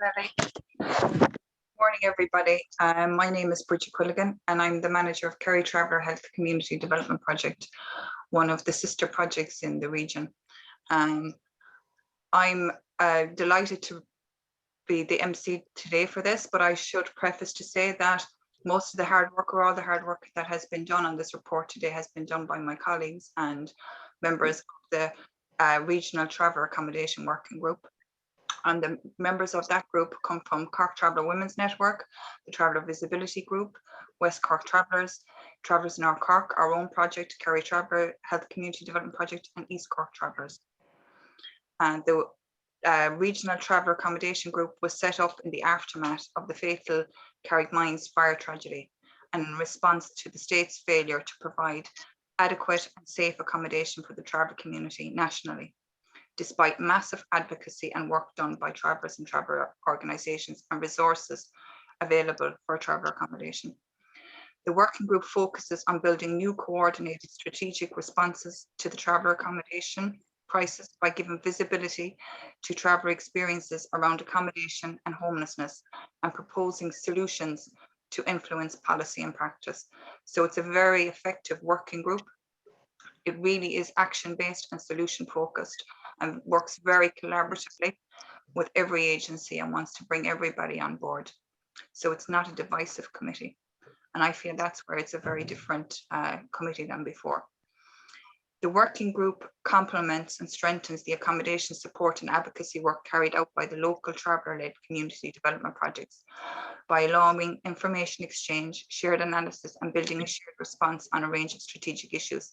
Morning, everybody. My name is Bridget Quilligan, and I'm the manager of Kerry Traveller Health Community Development Project, one of the sister projects in the region. I'm delighted to be the MC today for this, but I should preface to say that most of the hard work, or all the hard work that has been done on this report today, has been done by my colleagues and members of the Regional Traveller Accommodation Working Group. And the members of that group come from Cork Traveller Women's Network, the Traveller Visibility Group, West Cork Travellers, Travellers in our Cork, our own project, Kerry Traveller Health Community Development Project, and East Cork Travellers. And the Regional Traveller Accommodation Group was set up in the aftermath of the fatal Carrickmines fire tragedy, and in response to the state's failure to provide adequate and safe accommodation for the traveller community nationally, despite massive advocacy and work done by travellers and traveller organisations and resources available for traveller accommodation. The working group focuses on building new coordinated strategic responses to the traveller accommodation crisis by giving visibility to traveller experiences around accommodation and homelessness, and proposing solutions to influence policy and practice. So it's a very effective working group. It really is action-based and solution-focused, and works very collaboratively with every agency and wants to bring everybody on board. So it's not a divisive committee. And I feel that's where it's a very different committee than before. The working group complements and strengthens the accommodation support and advocacy work carried out by the local traveller-led community development projects by allowing information exchange, shared analysis, and building a shared response on a range of strategic issues.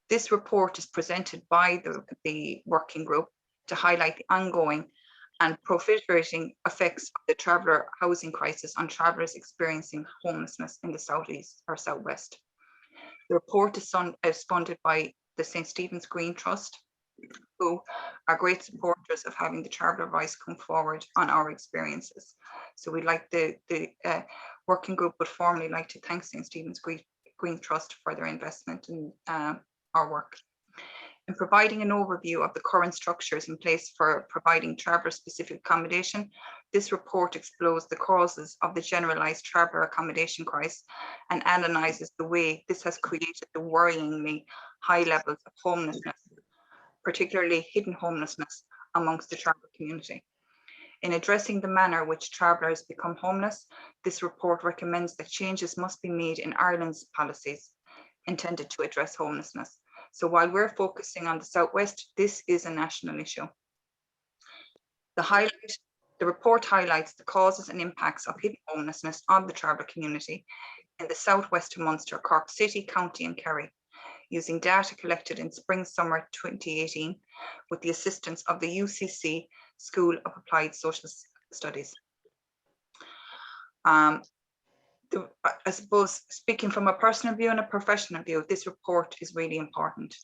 This report is presented by the working group to highlight the ongoing and proliferating effects of the traveller housing crisis on travellers experiencing homelessness in the southeast or southwest. The report is funded by the St. Stephen's Green Trust, who are great supporters of having the traveller voice come forward on our experiences. So we'd like the working group would formally like to thank St. Stephen's Green Trust for their investment in our work. In providing an overview of the current structures in place for providing traveller-specific accommodation, this report explores the causes of the generalised traveller accommodation crisis and analyses the way this has created the worryingly high levels of homelessness, particularly hidden homelessness amongst the traveller community. In addressing the manner in which travellers become homeless, this report recommends that changes must be made in Ireland's policies intended to address homelessness. So while we're focusing on the Southwest, this is a national issue. The report highlights the causes and impacts of hidden homelessness on the traveller community in the Southwest of Munster, Cork City, County and Kerry, using data collected in spring-summer 2018 with the assistance of the UCC School of Applied Social Studies. I suppose, speaking from a personal view and a professional view, this report is really important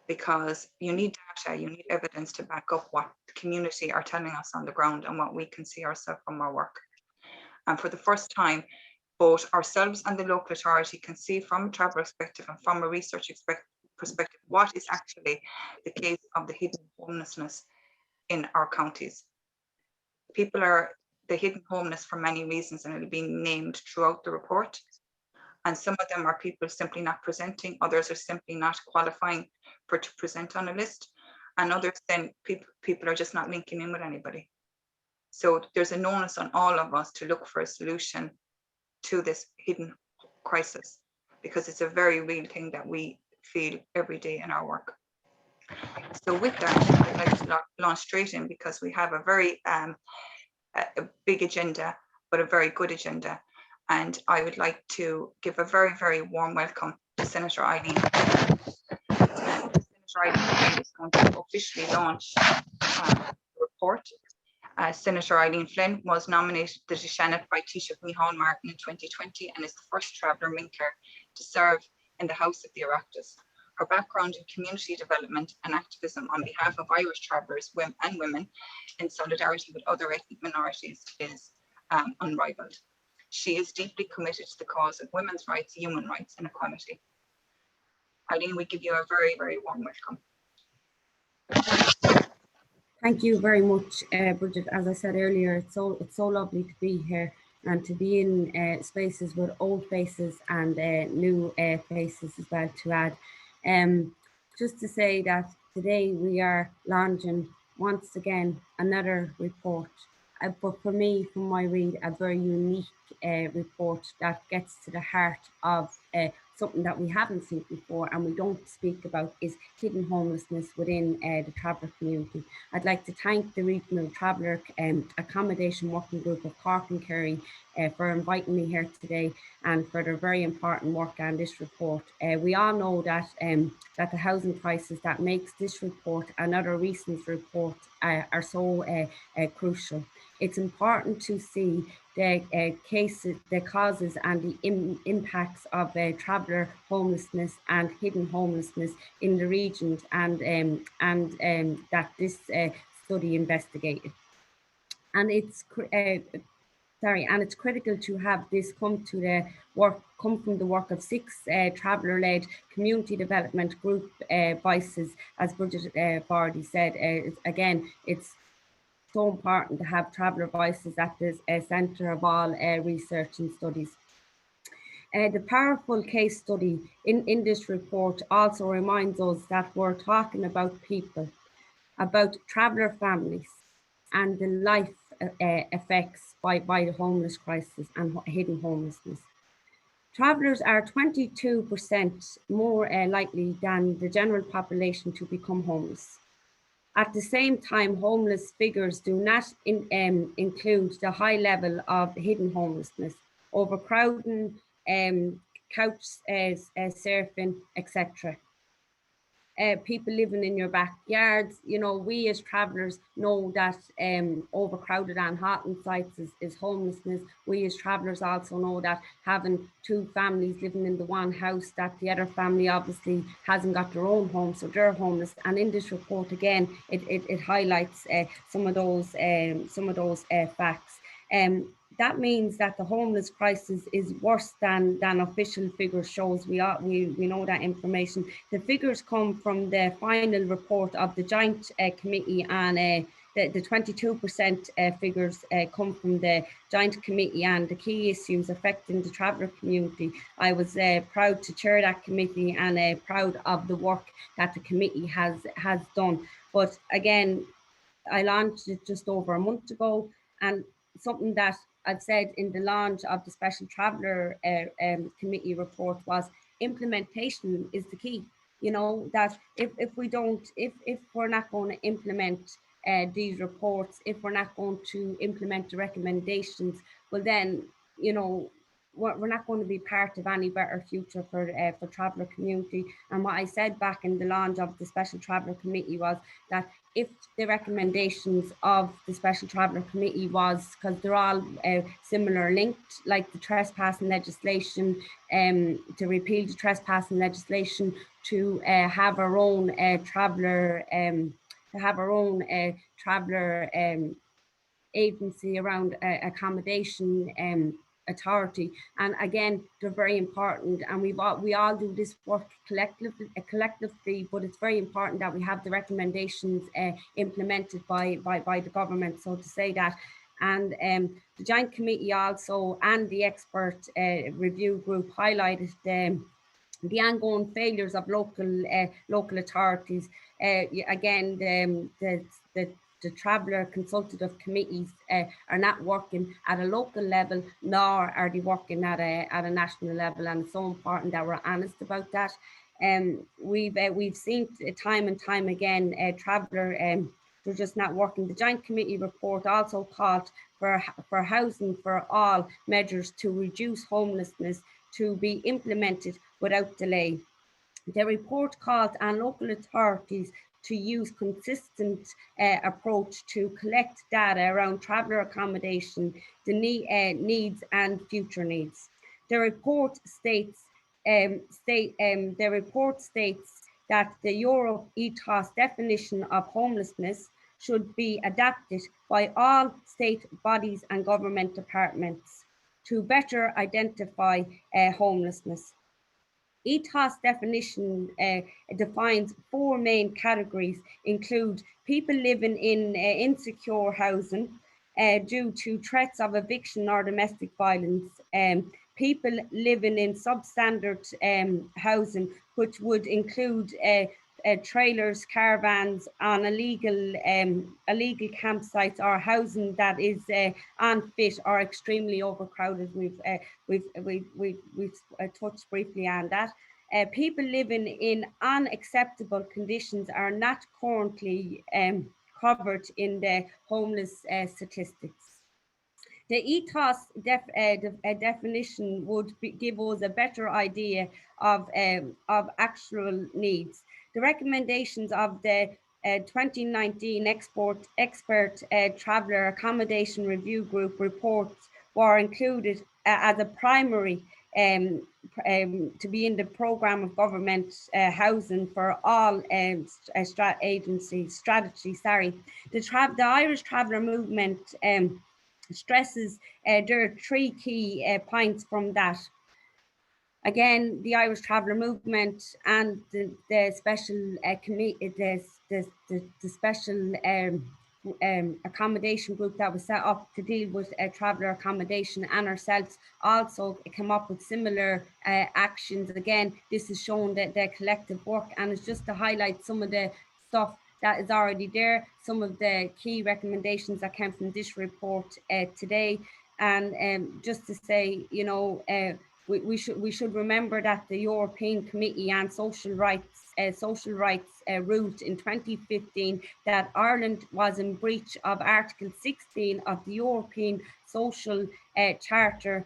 because you need data, you need evidence to back up what the community are telling us on the ground and what we can see ourselves from our work. And for the first time, both ourselves and the local authority can see from a traveller perspective and from a research perspective what is actually the case of the hidden homelessness in our counties. People are the hidden homeless for many reasons, and it'll be named throughout the report. And some of them are people simply not presenting, others are simply not qualifying to present on a list, and others then people are just not linking in with anybody. So there's an onus on all of us to look for a solution to this hidden crisis, because it's a very real thing that we feel every day in our work. So with that, I'd like to launch straight in, because we have a very a big agenda, but a very good agenda. And I would like to give a very, very warm welcome to Senator Eileen. Senator Eileen is going to officially launch the report. Senator Eileen Flynn was nominated to the Shannon by Taoiseach Micheál Martin in 2020 and is the first traveller Winkler to serve in the House of the Oireachtas. Her background in community development and activism on behalf of Irish travellers and women in solidarity with other ethnic minorities is unrivaled. She is deeply committed to the cause of women's rights, human rights and equality. Eileen, we give you a very, very warm welcome. Thank you very much, Bridget. As I said earlier, it's so lovely to be here and to be in spaces with old faces and new faces as well to add. Just to say that today we are launching once again another report, but for me, from my read, a very unique report that gets to the heart of something that we haven't seen before and we don't speak about, is hidden homelessness within the Traveller community. I'd like to thank the Regional Traveller Accommodation Working Group of Cork and Kerry for inviting me here today and for their very important work on this report. We all know that that the housing crisis that makes this report and other recent reports are so crucial. It's important to see the cases, the causes and the impacts of traveller homelessness and hidden homelessness in the regions, and that this study investigated. And it's it's critical to have this come from the work of 6 traveller-led community development group voices, as Bridget already said. Again, it's so important to have traveller voices at the centre of all research and studies. The powerful case study in this report also reminds us that we're talking about people, about traveller families and the life effects by the homeless crisis and hidden homelessness. Travellers are 22% more likely than the general population to become homeless. At the same time, homeless figures do not include the high level of hidden homelessness, overcrowding, couch surfing, etc. People living in your backyards. You know, we as travellers know that overcrowded and Anhattan sites is homelessness. We as travellers also know that having 2 families living in the one house, that the other family obviously hasn't got their own home, so they're homeless. And in this report, again, it highlights some of those facts. That means that the homeless crisis is worse than official figures shows. We know that information. The figures come from the final report of the Joint Committee, and the 22% figures come from the Joint Committee and the key issues affecting the traveller community. I was proud to chair that committee and proud of the work that the committee has done. But again, I launched it just over a month ago, and something that I've said in the launch of the Special Traveller Committee report was implementation is the key. You know, that if we're not going to implement these reports, if we're not going to implement the recommendations, well then, you know, we're not going to be part of any better future for traveller community. And what I said back in the launch of the Special Traveller Committee was that if the recommendations of the Special Traveller Committee was, because they're all similar linked, like the trespassing legislation, to repeal the trespassing legislation, to have our own traveller agency around accommodation authority. And again, they're very important, and we all do this work collectively, but it's very important that we have the recommendations implemented by the government, so to say that. And the Joint Committee also and the expert review group highlighted the ongoing failures of local authorities. Again, the traveller consultative committees are not working at a local level, nor are they working at a national level, and it's so important that we're honest about that. We've seen time and time again, traveller they're just not working. The Joint Committee report also called for housing for all measures to reduce homelessness to be implemented without delay. The report called on local authorities to use consistent approach to collect data around traveller accommodation, the needs and future needs. The report states that the Europe ETOS definition of homelessness should be adapted by all state bodies and government departments to better identify homelessness. ETOS definition defines 4 main categories, include people living in insecure housing due to threats of eviction or domestic violence, people living in substandard housing, which would include trailers, caravans on illegal campsites, or housing that is unfit or extremely overcrowded. We've touched briefly on that. People living in unacceptable conditions are not currently covered in the homeless statistics. The ETOS definition would give us a better idea of actual needs. The recommendations of the 2019 expert traveller accommodation review group reports were included as a primary to be in the programme of government housing for all strategy. The Irish Traveller Movement stresses there are 3 key points from that. Again, the Irish Traveller Movement and the special committee, the special accommodation group that was set up to deal with traveller accommodation, and ourselves also come up with similar actions. Again, this is showing that their collective work, and it's just to highlight some of the stuff that is already there, some of the key recommendations that came from this report today. And just to say, you know, we should remember that the European Committee on Social Rights ruled in 2015 that Ireland was in breach of Article 16 of the European Social Charter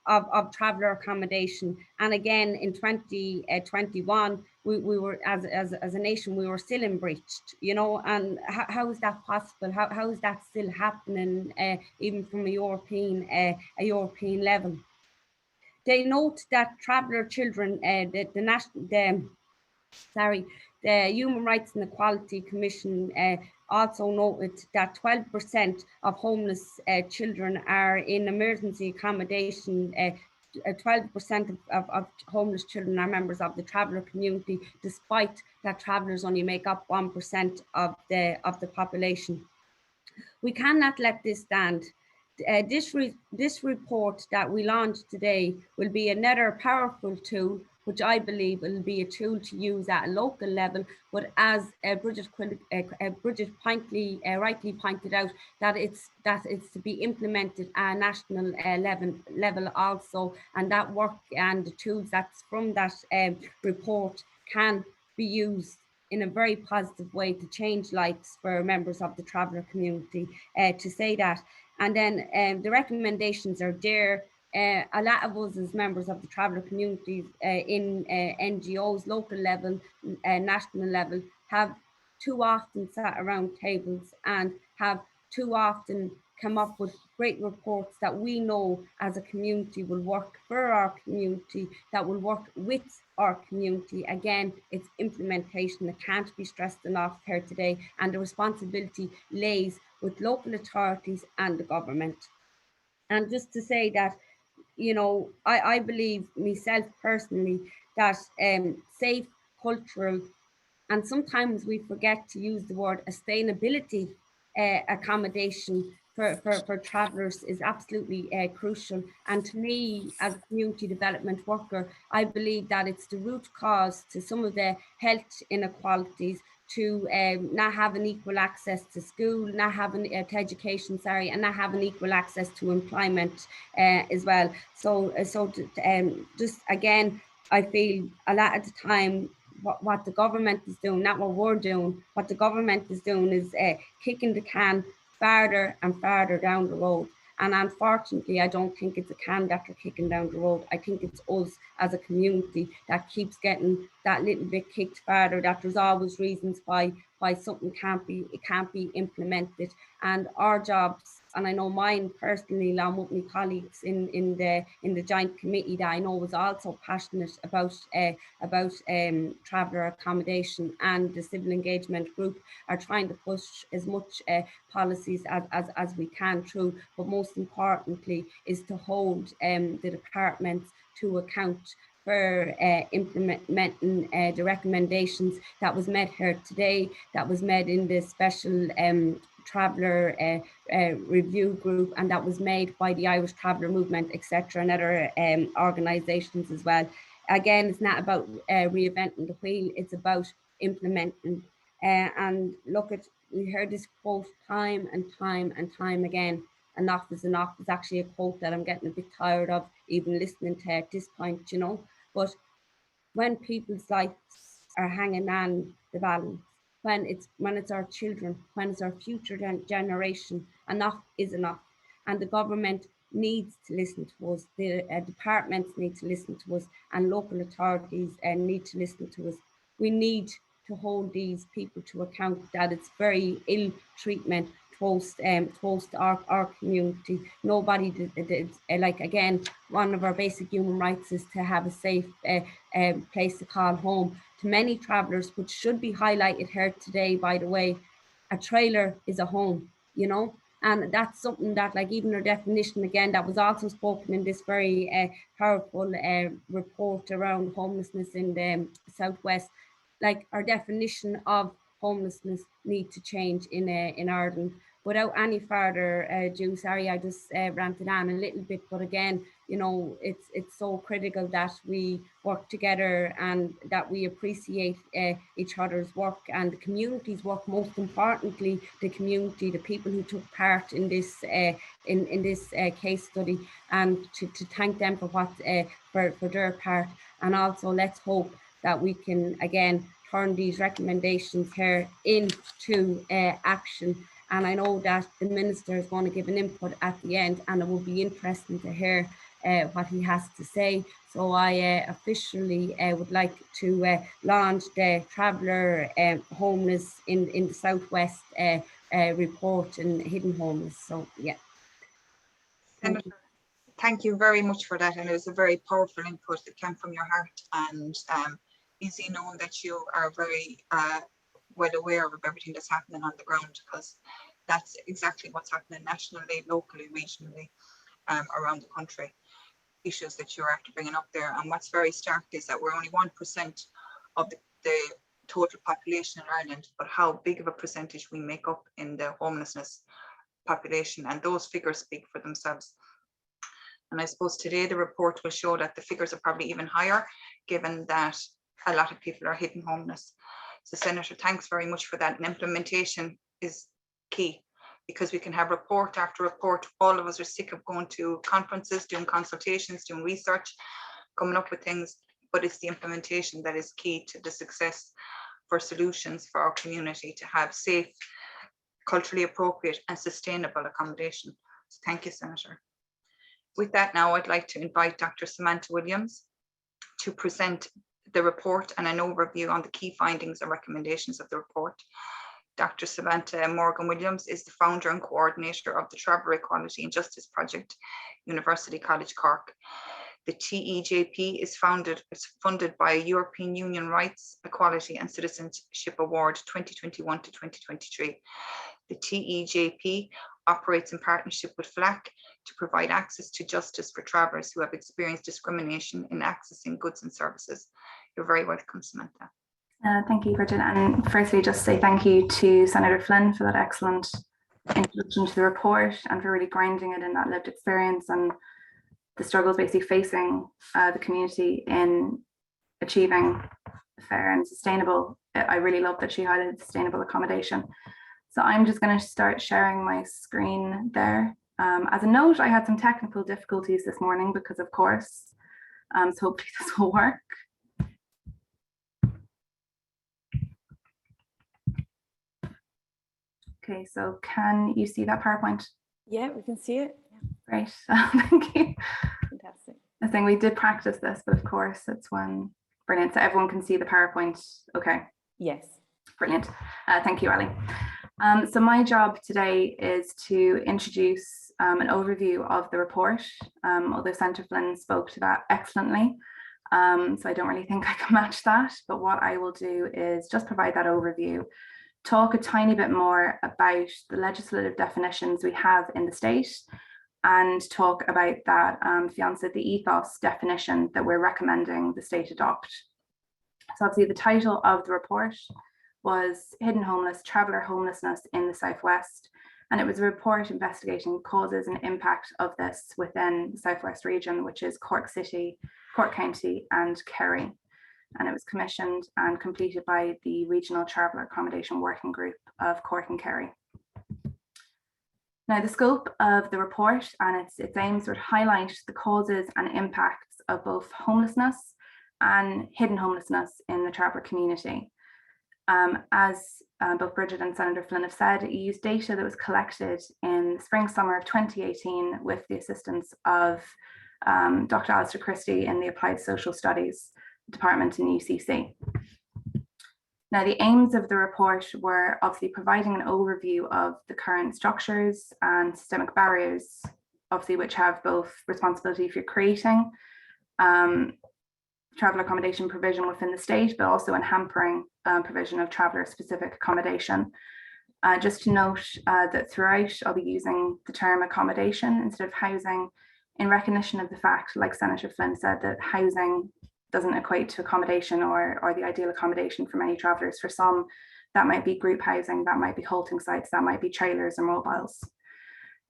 of traveller accommodation. And again in 2021 we were, as a nation, we were still in breach, you know. And how is that possible? How is that still happening even from a European level? They note that traveller children, the Human Rights and Equality Commission also noted that 12% of homeless children are in emergency accommodation. 12% of homeless children are members of the traveller community, despite that travellers only make up 1% of the population. We cannot let this stand. This report that we launched today will be another powerful tool, which I believe will be a tool to use at a local level. But as Bridget rightly pointed out, that it's to be implemented at a national level also, and that work and the tools that's from that report can be used in a very positive way to change lives for members of the traveller community, to say that. And then the recommendations are there. A lot of us as members of the traveller community in NGOs, local level, national level, have too often sat around tables and have too often come up with great reports that we know as a community will work for our community, that will work with our community. Again, it's implementation that can't be stressed enough here today, and the responsibility lays with local authorities and the government. And just to say that, you know, I believe myself personally that safe, cultural, and sometimes we forget to use the word sustainability accommodation for travellers is absolutely crucial. And to me, as a community development worker, I believe that it's the root cause to some of the health inequalities, to not having equal access to school, not having to education, and not having equal access to employment as well. So just again, I feel a lot of the time what the government is doing, not what we're doing, what the government is doing is kicking the can farther and farther down the road. And unfortunately, I don't think it's a can that they're kicking down the road. I think it's us as a community that keeps getting that little bit kicked farther, that there's always reasons why something can't be implemented. And our jobs, and I know mine personally, along with my colleagues in the joint committee that I know was also passionate about traveller accommodation, and the civil engagement group are trying to push as much policies as we can through. But most importantly is to hold the departments to account for implementing the recommendations that was made here today, that was made in the special Traveller review group, and that was made by the Irish Traveller Movement, etc., and other organisations as well. Again, it's not about reinventing the wheel, it's about implementing. And look, we heard this quote time and time and time again. Enough is enough. It's actually a quote that I'm getting a bit tired of even listening to at this point, you know. But when people's lives are hanging on the balance, when it's our children, when it's our future generation, enough is enough. And the government needs to listen to us, the departments need to listen to us, and local authorities need to listen to us. We need to hold these people to account that it's very ill treatment towards our community. Nobody did, like, again, one of our basic human rights is to have a safe place to call home. To many travellers, which should be highlighted here today, by the way, a trailer is a home, you know. And that's something that, like, even our definition, again, that was also spoken in this very powerful report around homelessness in the Southwest, like, our definition of homelessness need to change in Ireland. Without any further ado, sorry, I just ranted on a little bit, but again, you know, it's so critical that we work together and that we appreciate each other's work and the community's work. Most importantly, the community, the people who took part in this case study, and to thank them for what for their part. And also, let's hope that we can again turn these recommendations here into action. And I know that the Minister is going to give an input at the end, and it will be interesting to hear what he has to say. So I officially would like to launch the Traveller Homeless in the Southwest report and hidden homeless. So yeah. Senator, thank you very much for that, and it was a very powerful input that came from your heart, and easy knowing that you are very well aware of everything that's happening on the ground, because that's exactly what's happening nationally, locally, regionally, around the country. Issues that you're after bringing up there. And what's very stark is that we're only 1% of the total population in Ireland, but how big of a percentage we make up in the homelessness population, and those figures speak for themselves. And I suppose today the report will show that the figures are probably even higher, given that a lot of people are hidden homeless. So Senator, thanks very much for that. And implementation is key, because we can have report after report. All of us are sick of going to conferences, doing consultations, doing research, coming up with things, but it's the implementation that is key to the success for solutions for our community to have safe, culturally appropriate and sustainable accommodation. So thank you, Senator. With that, now I'd like to invite Dr. Samantha Williams to present the report and an overview on the key findings and recommendations of the report. Dr. Samantha Morgan Williams is the founder and coordinator of the Traveller Equality and Justice Project, University College Cork. The TEJP is funded by a European Union Rights, Equality and Citizenship Award 2021 to 2023. The TEJP operates in partnership with FLAC to provide access to justice for travellers who have experienced discrimination in accessing goods and services. You're very welcome, Samantha. Thank you, Bridget. And firstly, just say thank you to Senator Flynn for that excellent introduction to the report and for really grounding it in that lived experience and the struggles basically facing the community in achieving fair and sustainable. I really love that she highlighted sustainable accommodation. So I'm just going to start sharing my screen there. As a note, I had some technical difficulties this morning because of course, so hopefully this will work. Okay, so can you see that PowerPoint? Yeah, we can see it. Great, thank you. Fantastic. I think we did practice this, but of course it's when, brilliant. So everyone can see the PowerPoint, okay? Yes. Brilliant, thank you, Ali. So my job today is to introduce an overview of the report, although Senator Flynn spoke to that excellently. So I don't really think I can match that, but what I will do is just provide that overview, talk a tiny bit more about the legislative definitions we have in the state, and talk about that fiancé, the ethos definition that we're recommending the state adopt. So obviously the title of the report was Hidden Homeless, Traveller Homelessness in the Southwest. And it was a report investigating causes and impact of this within the Southwest region, which is Cork City, Cork County and Kerry. And it was commissioned and completed by the Regional Traveller Accommodation Working Group of Cork and Kerry. Now, the scope of the report and its aims would highlight the causes and impacts of both homelessness and hidden homelessness in the traveller community. As both Bridget and Senator Flynn have said, it used data that was collected in the spring summer of 2018 with the assistance of Dr. Alistair Christie in the Applied Social Studies Department in UCC. Now, the aims of the report were obviously providing an overview of the current structures and systemic barriers, obviously, which have both responsibility for creating traveller accommodation provision within the state, but also in hampering provision of traveller-specific accommodation. Just to note that throughout, I'll be using the term accommodation instead of housing, in recognition of the fact, like Senator Flynn said, that housing doesn't equate to accommodation or the ideal accommodation for many travellers. For some, that might be group housing, that might be halting sites, that might be trailers or mobiles.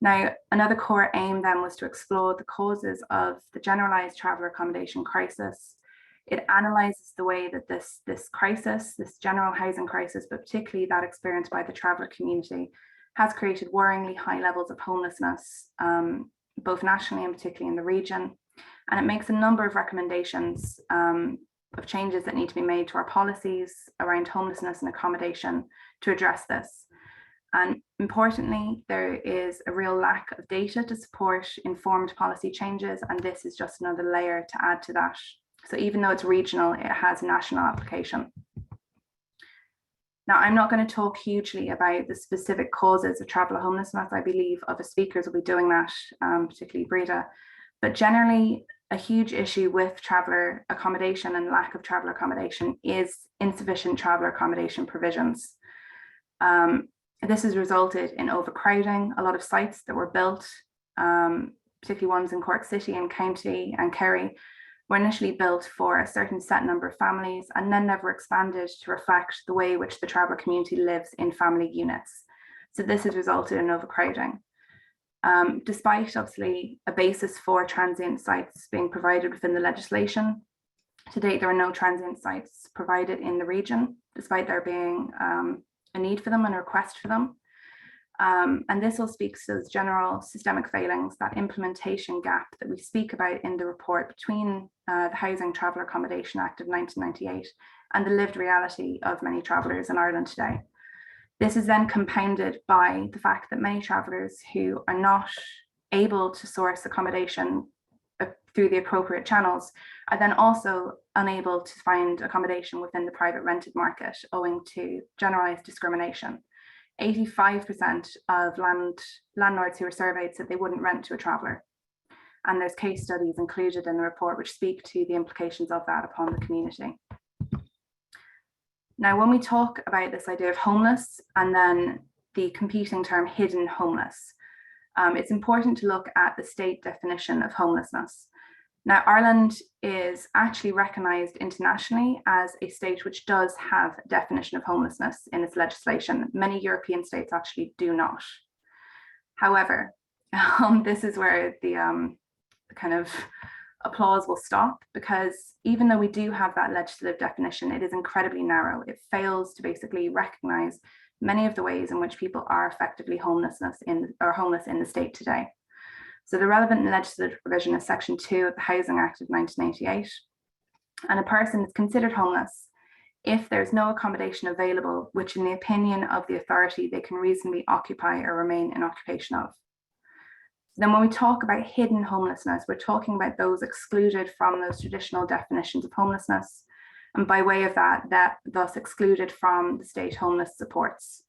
Now, another core aim then was to explore the causes of the generalised traveller accommodation crisis. It analyses the way that this crisis, this general housing crisis, but particularly that experienced by the traveller community, has created worryingly high levels of homelessness, both nationally and particularly in the region. And it makes a number of recommendations of changes that need to be made to our policies around homelessness and accommodation to address this. And importantly, there is a real lack of data to support informed policy changes, and this is just another layer to add to that. So even though it's regional, it has national application. Now, I'm not going to talk hugely about the specific causes of traveller homelessness. I believe other speakers will be doing that, particularly Breda. But generally, a huge issue with traveller accommodation and lack of traveller accommodation is insufficient traveller accommodation provisions. This has resulted in overcrowding. A lot of sites that were built, particularly ones in Cork City and County and Kerry, were initially built for a certain set number of families and then never expanded to reflect the way in which the traveller community lives in family units. So this has resulted in overcrowding. Despite obviously a basis for transient sites being provided within the legislation, to date there are no transient sites provided in the region, despite there being a need for them and a request for them. And this all speaks to those general systemic failings, that implementation gap that we speak about in the report between the Housing Traveller Accommodation Act of 1998 and the lived reality of many travellers in Ireland today. This is then compounded by the fact that many travellers who are not able to source accommodation through the appropriate channels are then also unable to find accommodation within the private rented market owing to generalised discrimination. 85% of landlords who were surveyed said they wouldn't rent to a traveller. And there's case studies included in the report which speak to the implications of that upon the community. Now, when we talk about this idea of homeless and then the competing term hidden homeless, it's important to look at the state definition of homelessness. Now, Ireland is actually recognised internationally as a state which does have a definition of homelessness in its legislation. Many European states actually do not. However, this is where the kind of applause will stop, because even though we do have that legislative definition, it is incredibly narrow. It fails to basically recognise many of the ways in which people are effectively homeless in the state today. So the relevant legislative provision is Section 2 of the Housing Act of 1988. And a person is considered homeless if there's no accommodation available, which in the opinion of the authority, they can reasonably occupy or remain in occupation of. Then when we talk about hidden homelessness, we're talking about those excluded from those traditional definitions of homelessness. And by way of that thus excluded from the state homeless supports.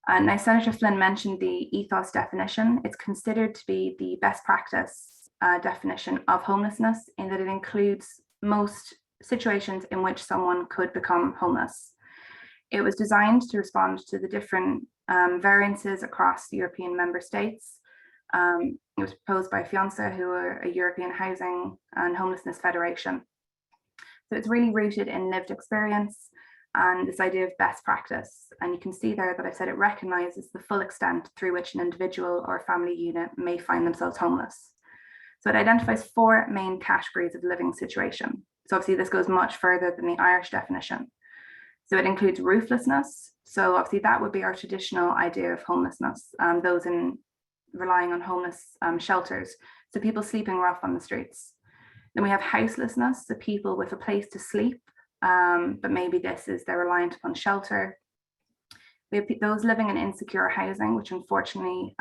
And now Senator Flynn mentioned the ethos definition. It's considered to be the best practice definition of homelessness in that it includes most situations in which someone could become homeless. It was designed to respond to the different variances across the European member states It was proposed by FIANSA, who are a European Housing and Homelessness Federation. So it's really rooted in lived experience and this idea of best practice. And you can see there that I said it recognises the full extent through which an individual or family unit may find themselves homeless. So it identifies 4 main categories of living situation. So obviously this goes much further than the Irish definition. So it includes rooflessness. So obviously that would be our traditional idea of homelessness, those in relying on homeless shelters. So people sleeping rough on the streets. Then we have houselessness, so people with a place to sleep, but maybe this is they're reliant upon shelter. We have those living in insecure housing, which unfortunately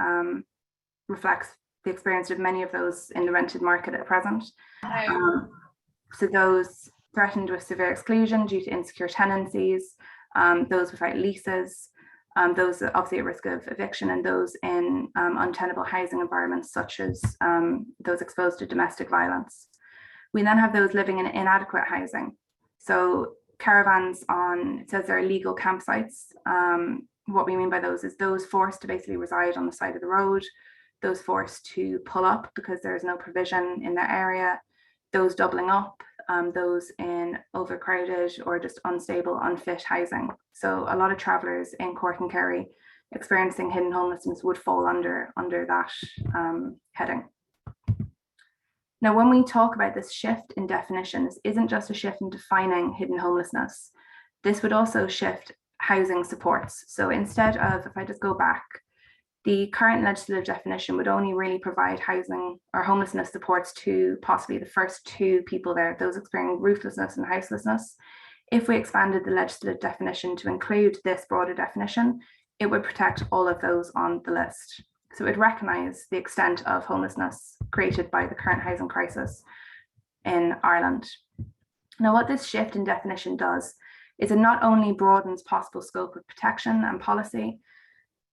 reflects the experience of many of those in the rented market at present. So those threatened with severe exclusion due to insecure tenancies, those without leases, those obviously at risk of eviction, and those in untenable housing environments, such as those exposed to domestic violence. We then have those living in inadequate housing. So caravans on, it says they're illegal campsites. What we mean by those is those forced to basically reside on the side of the road, those forced to pull up because there is no provision in their area, those doubling up, those in overcrowded or just unstable, unfit housing. So a lot of travellers in Cork and Kerry experiencing hidden homelessness would fall under that heading. Now, when we talk about this shift in definition, this isn't just a shift in defining hidden homelessness. This would also shift housing supports. So instead of, if I just go back, the current legislative definition would only really provide housing or homelessness supports to possibly the first 2 people there, those experiencing rooflessness and houselessness. If we expanded the legislative definition to include this broader definition, it would protect all of those on the list. So it would recognise the extent of homelessness created by the current housing crisis in Ireland. Now, what this shift in definition does is it not only broadens possible scope of protection and policy,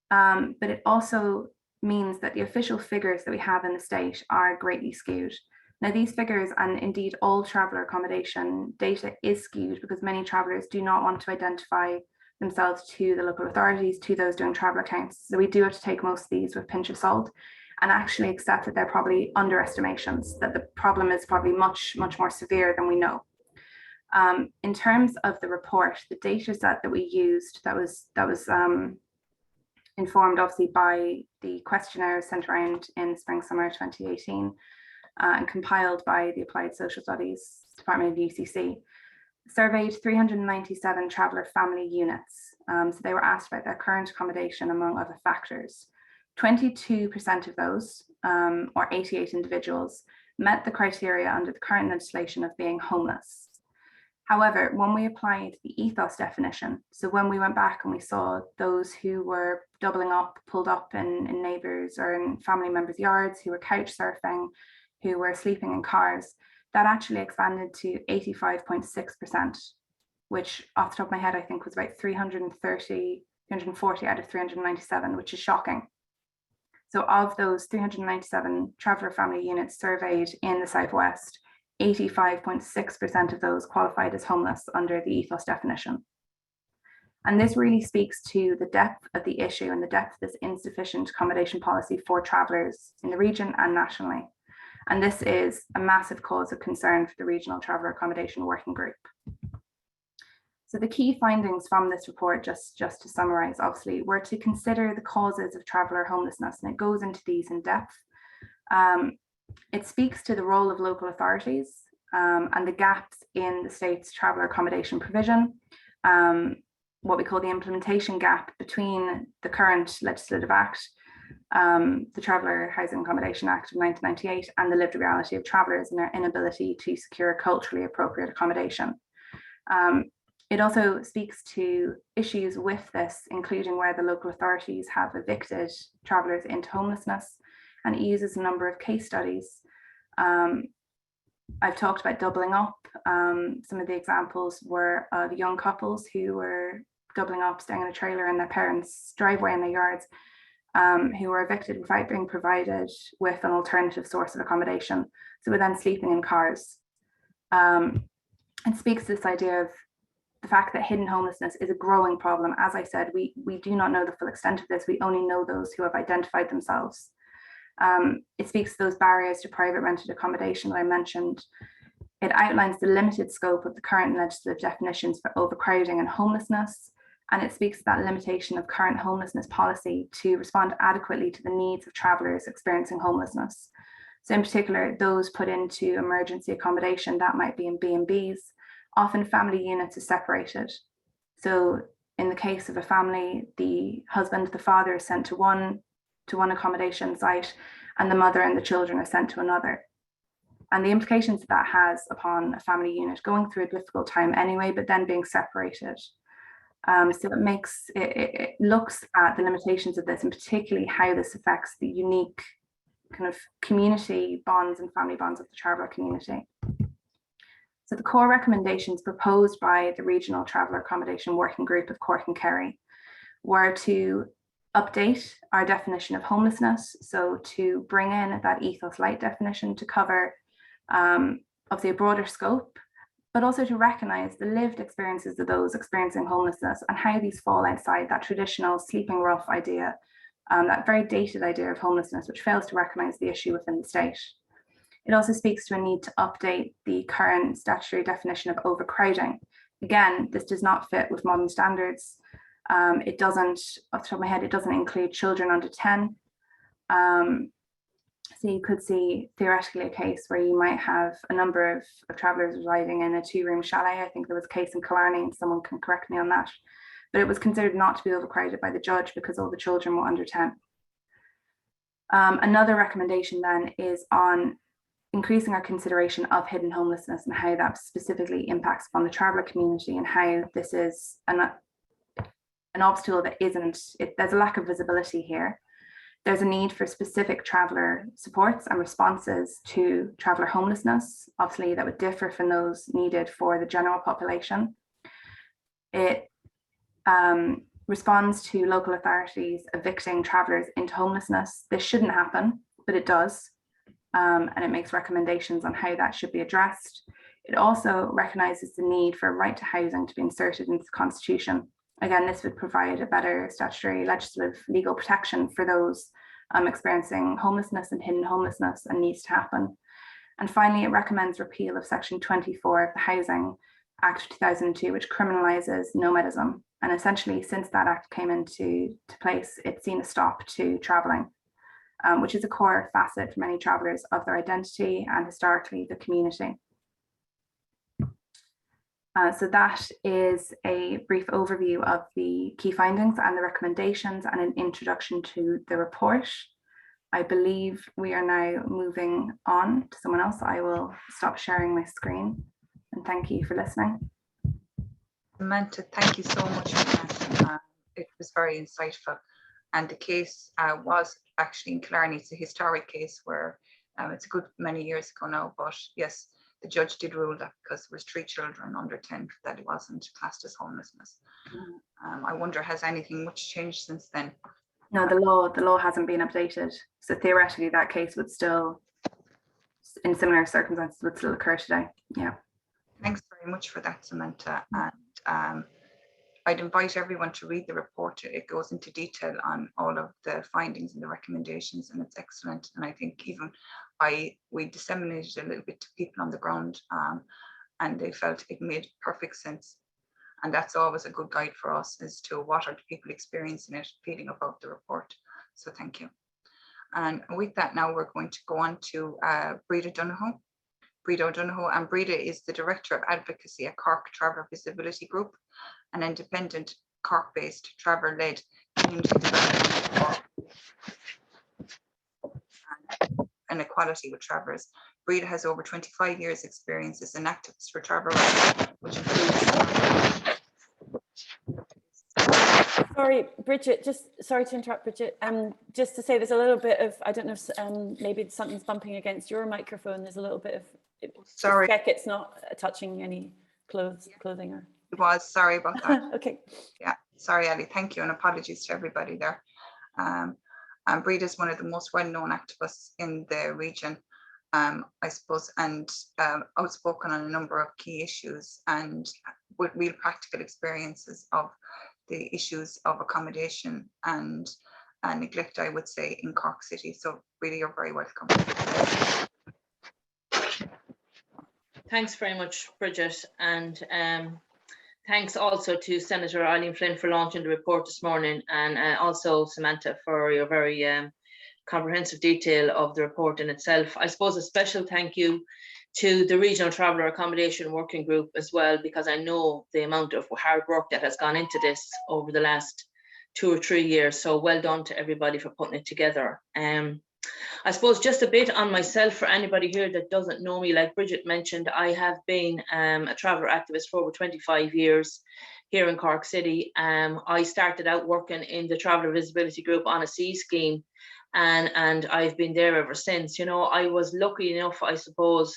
but it also means that the official figures that we have in the state are greatly skewed. Now, these figures, and indeed all traveller accommodation data, is skewed because many travellers do not want to identify themselves to the local authorities, to those doing travel accounts. So we do have to take most of these with a pinch of salt and actually accept that they're probably underestimations, that the problem is probably much, much more severe than we know. In terms of the report, the data set that we used, that was informed obviously by the questionnaire sent around in spring summer 2018 and compiled by the Applied Social Studies Department of UCC, surveyed 397 traveller family units. So they were asked about their current accommodation among other factors. 22% of those, or 88 individuals, met the criteria under the current legislation of being homeless. However, when we applied the ethos definition, so when we went back and we saw those who were doubling up, pulled up in neighbours or in family members' yards, who were couch surfing, who were sleeping in cars, that actually expanded to 85.6%, which off the top of my head, I think was about 340 out of 397, which is shocking. So of those 397 traveller family units surveyed in the Southwest, 85.6% of those qualified as homeless under the ethos definition. And this really speaks to the depth of the issue and the depth of this insufficient accommodation policy for travellers in the region and nationally. And this is a massive cause of concern for the Regional Traveller Accommodation Working Group. So the key findings from this report, just to summarise, obviously, were to consider the causes of traveller homelessness, and it goes into these in depth. It speaks to the role of local authorities and the gaps in the state's traveller accommodation provision, what we call the implementation gap between the current legislative act, the Traveller Housing Accommodation Act of 1998, and the lived reality of travellers and their inability to secure culturally appropriate accommodation. It also speaks to issues with this, including where the local authorities have evicted travellers into homelessness, and it uses a number of case studies. I've talked about doubling up. Some of the examples were of young couples who were doubling up, staying in a trailer in their parents' driveway in their yards, who were evicted without being provided with an alternative source of accommodation. So we're then sleeping in cars. It speaks to this idea of the fact that hidden homelessness is a growing problem. As I said, we do not know the full extent of this. We only know those who have identified themselves. It speaks to those barriers to private rented accommodation that I mentioned. It outlines the limited scope of the current legislative definitions for overcrowding and homelessness, and it speaks to that limitation of current homelessness policy to respond adequately to the needs of travellers experiencing homelessness. So in particular, those put into emergency accommodation, that might be in B&Bs, often family units are separated. So in the case of a family, the husband, the father is sent to one accommodation site, and the mother and the children are sent to another. And the implications that has upon a family unit going through a difficult time anyway, but then being separated. So it looks at the limitations of this, and particularly how this affects the unique kind of community bonds and family bonds of the traveller community. So the core recommendations proposed by the Regional Traveller Accommodation Working Group of Cork and Kerry were to update our definition of homelessness, so to bring in that ethos light definition to cover obviously a broader scope, but also to recognise the lived experiences of those experiencing homelessness and how these fall outside that traditional sleeping rough idea, that very dated idea of homelessness, which fails to recognise the issue within the state. It also speaks to a need to update the current statutory definition of overcrowding. Again, this does not fit with modern standards. It doesn't, off the top of my head, it doesn't include children under 10. So you could see theoretically a case where you might have a number of travellers residing in a 2-room chalet. I think there was a case in Killarney, and someone can correct me on that. But it was considered not to be overcrowded by the judge because all the children were under 10. Another recommendation then is on increasing our consideration of hidden homelessness and how that specifically impacts upon the traveller community, and how this is an obstacle that there's a lack of visibility here. There's a need for specific traveller supports and responses to traveller homelessness, obviously that would differ from those needed for the general population. It responds to local authorities evicting travellers into homelessness. This shouldn't happen, but it does. And it makes recommendations on how that should be addressed. It also recognises the need for a right to housing to be inserted into the Constitution. Again, this would provide a better statutory, legislative, legal protection for those experiencing homelessness and hidden homelessness, and needs to happen. And finally, it recommends repeal of Section 24 of the Housing Act of 2002, which criminalises nomadism. And essentially, since that act came into place, it's seen a stop to travelling, which is a core facet for many travellers of their identity and historically the community. So that is a brief overview of the key findings and the recommendations and an introduction to the report. I believe we are now moving on to someone else. I will stop sharing my screen, and thank you for listening. Samantha, thank you so much for that. It was very insightful. And the case was actually in Killarney. It's a historic case where it's a good many years ago now, but yes, the judge did rule that because there was 3 children under 10 that it wasn't classed as homelessness. I wonder, has anything much changed since then? No, the law hasn't been updated. So theoretically that case would still, in similar circumstances, would still occur today. Yeah. Thanks very much for that, Samantha. And I'd invite everyone to read the report. It goes into detail on all of the findings and the recommendations, and it's excellent. And I think even we disseminated a little bit to people on the ground, and they felt it made perfect sense. And that's always a good guide for us as to what are the people experiencing it, feeling about the report. So thank you. And with that, now we're going to go on to Breda Donohoe. Breda O'Donoghue, and Breda is the Director of Advocacy at Cork Traveller Visibility Group, an independent Cork-based traveller-led community development and equality with travellers. Breda has over 25 years experience as an activist for travel rights, which includes... Sorry, Bridget, sorry to interrupt, Bridget. Just to say there's a little bit of, I don't know if maybe something's bumping against your microphone. There's a little bit of, sorry. Check it's not touching any clothing or... It was, sorry about that. Okay. Yeah, sorry, Ali, thank you, and apologies to everybody there. And Breda is one of the most well-known activists in the region, I suppose, and outspoken on a number of key issues and with real practical experiences of the issues of accommodation and neglect, I would say, in Cork City. So really, you're very welcome. Thanks very much, Bridget, and thanks also to Senator Eileen Flynn for launching the report this morning, and also Samantha for your very comprehensive detail of the report in itself. I suppose a special thank you to the Regional Traveller Accommodation Working Group as well, because I know the amount of hard work that has gone into this over the last 2 or 3 years. So well done to everybody for putting it together. I suppose just a bit on myself for anybody here that doesn't know me. Like Bridget mentioned, I have been a traveller activist for over 25 years here in Cork City. I started out working in the Traveller Visibility Group on a C scheme, and I've been there ever since. You know, I was lucky enough, I suppose.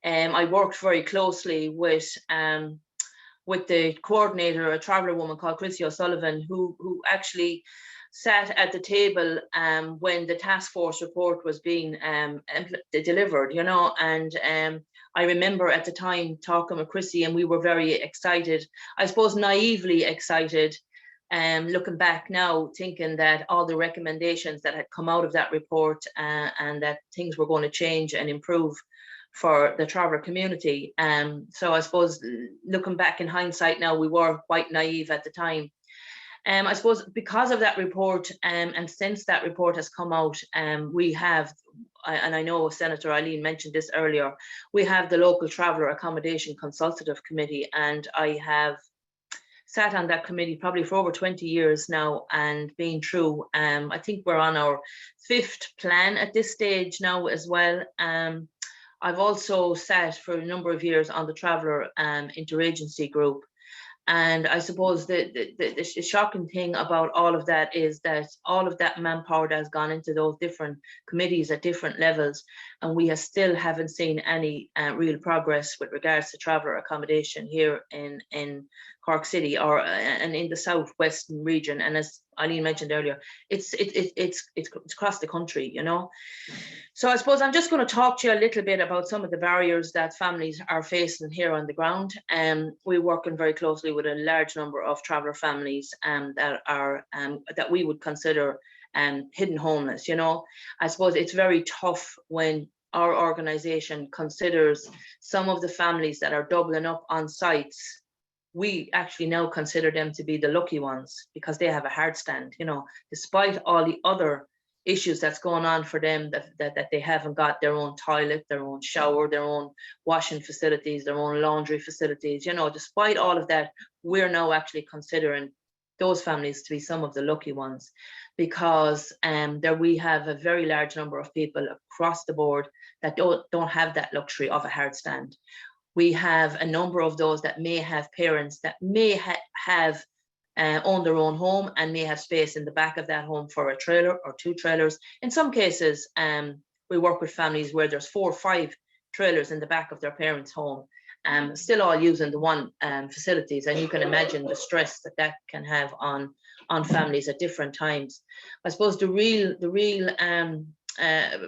I worked very closely with the coordinator, a traveller woman called Chrissy O'Sullivan, who actually sat at the table when the task force report was being delivered, you know, and I remember at the time talking with Chrissy, and we were very excited, I suppose naively excited, looking back now, thinking that all the recommendations that had come out of that report and that things were going to change and improve for the traveller community. So I suppose looking back in hindsight now, we were quite naive at the time. I suppose because of that report, and since that report has come out, we have, and I know Senator Eileen mentioned this earlier, we have the local Traveller Accommodation Consultative Committee, and I have sat on that committee probably for over 20 years now and been through, I think we're on our 5th plan at this stage now as well. I've also sat for a number of years on the Traveller Interagency Group. And I suppose the shocking thing about all of that is that all of that manpower that has gone into those different committees at different levels, and we still haven't seen any real progress with regards to traveller accommodation here in Cork City or and in the southwestern region. And as Eileen mentioned earlier, it's across the country, you know. So I suppose I'm just going to talk to you a little bit about some of the barriers that families are facing here on the ground. We're working very closely with a large number of traveller families that are that we would consider hidden homeless. You know, I suppose it's very tough when our organisation considers some of the families that are doubling up on sites. We actually now consider them to be the lucky ones because they have a hard stand, you know, despite all the other issues that's going on for them, that they haven't got their own toilet, their own shower, their own washing facilities, their own laundry facilities, you know. Despite all of that, we're now actually considering those families to be some of the lucky ones, because there we have a very large number of people across the board that don't have that luxury of a hard stand. We have a number of those that may have parents that may have own their own home and may have space in the back of that home for a trailer or 2 trailers. In some cases, we work with families where there's 4 or 5 trailers in the back of their parents' home, still all using the one facilities, and you can imagine the stress that can have on families at different times. I suppose the real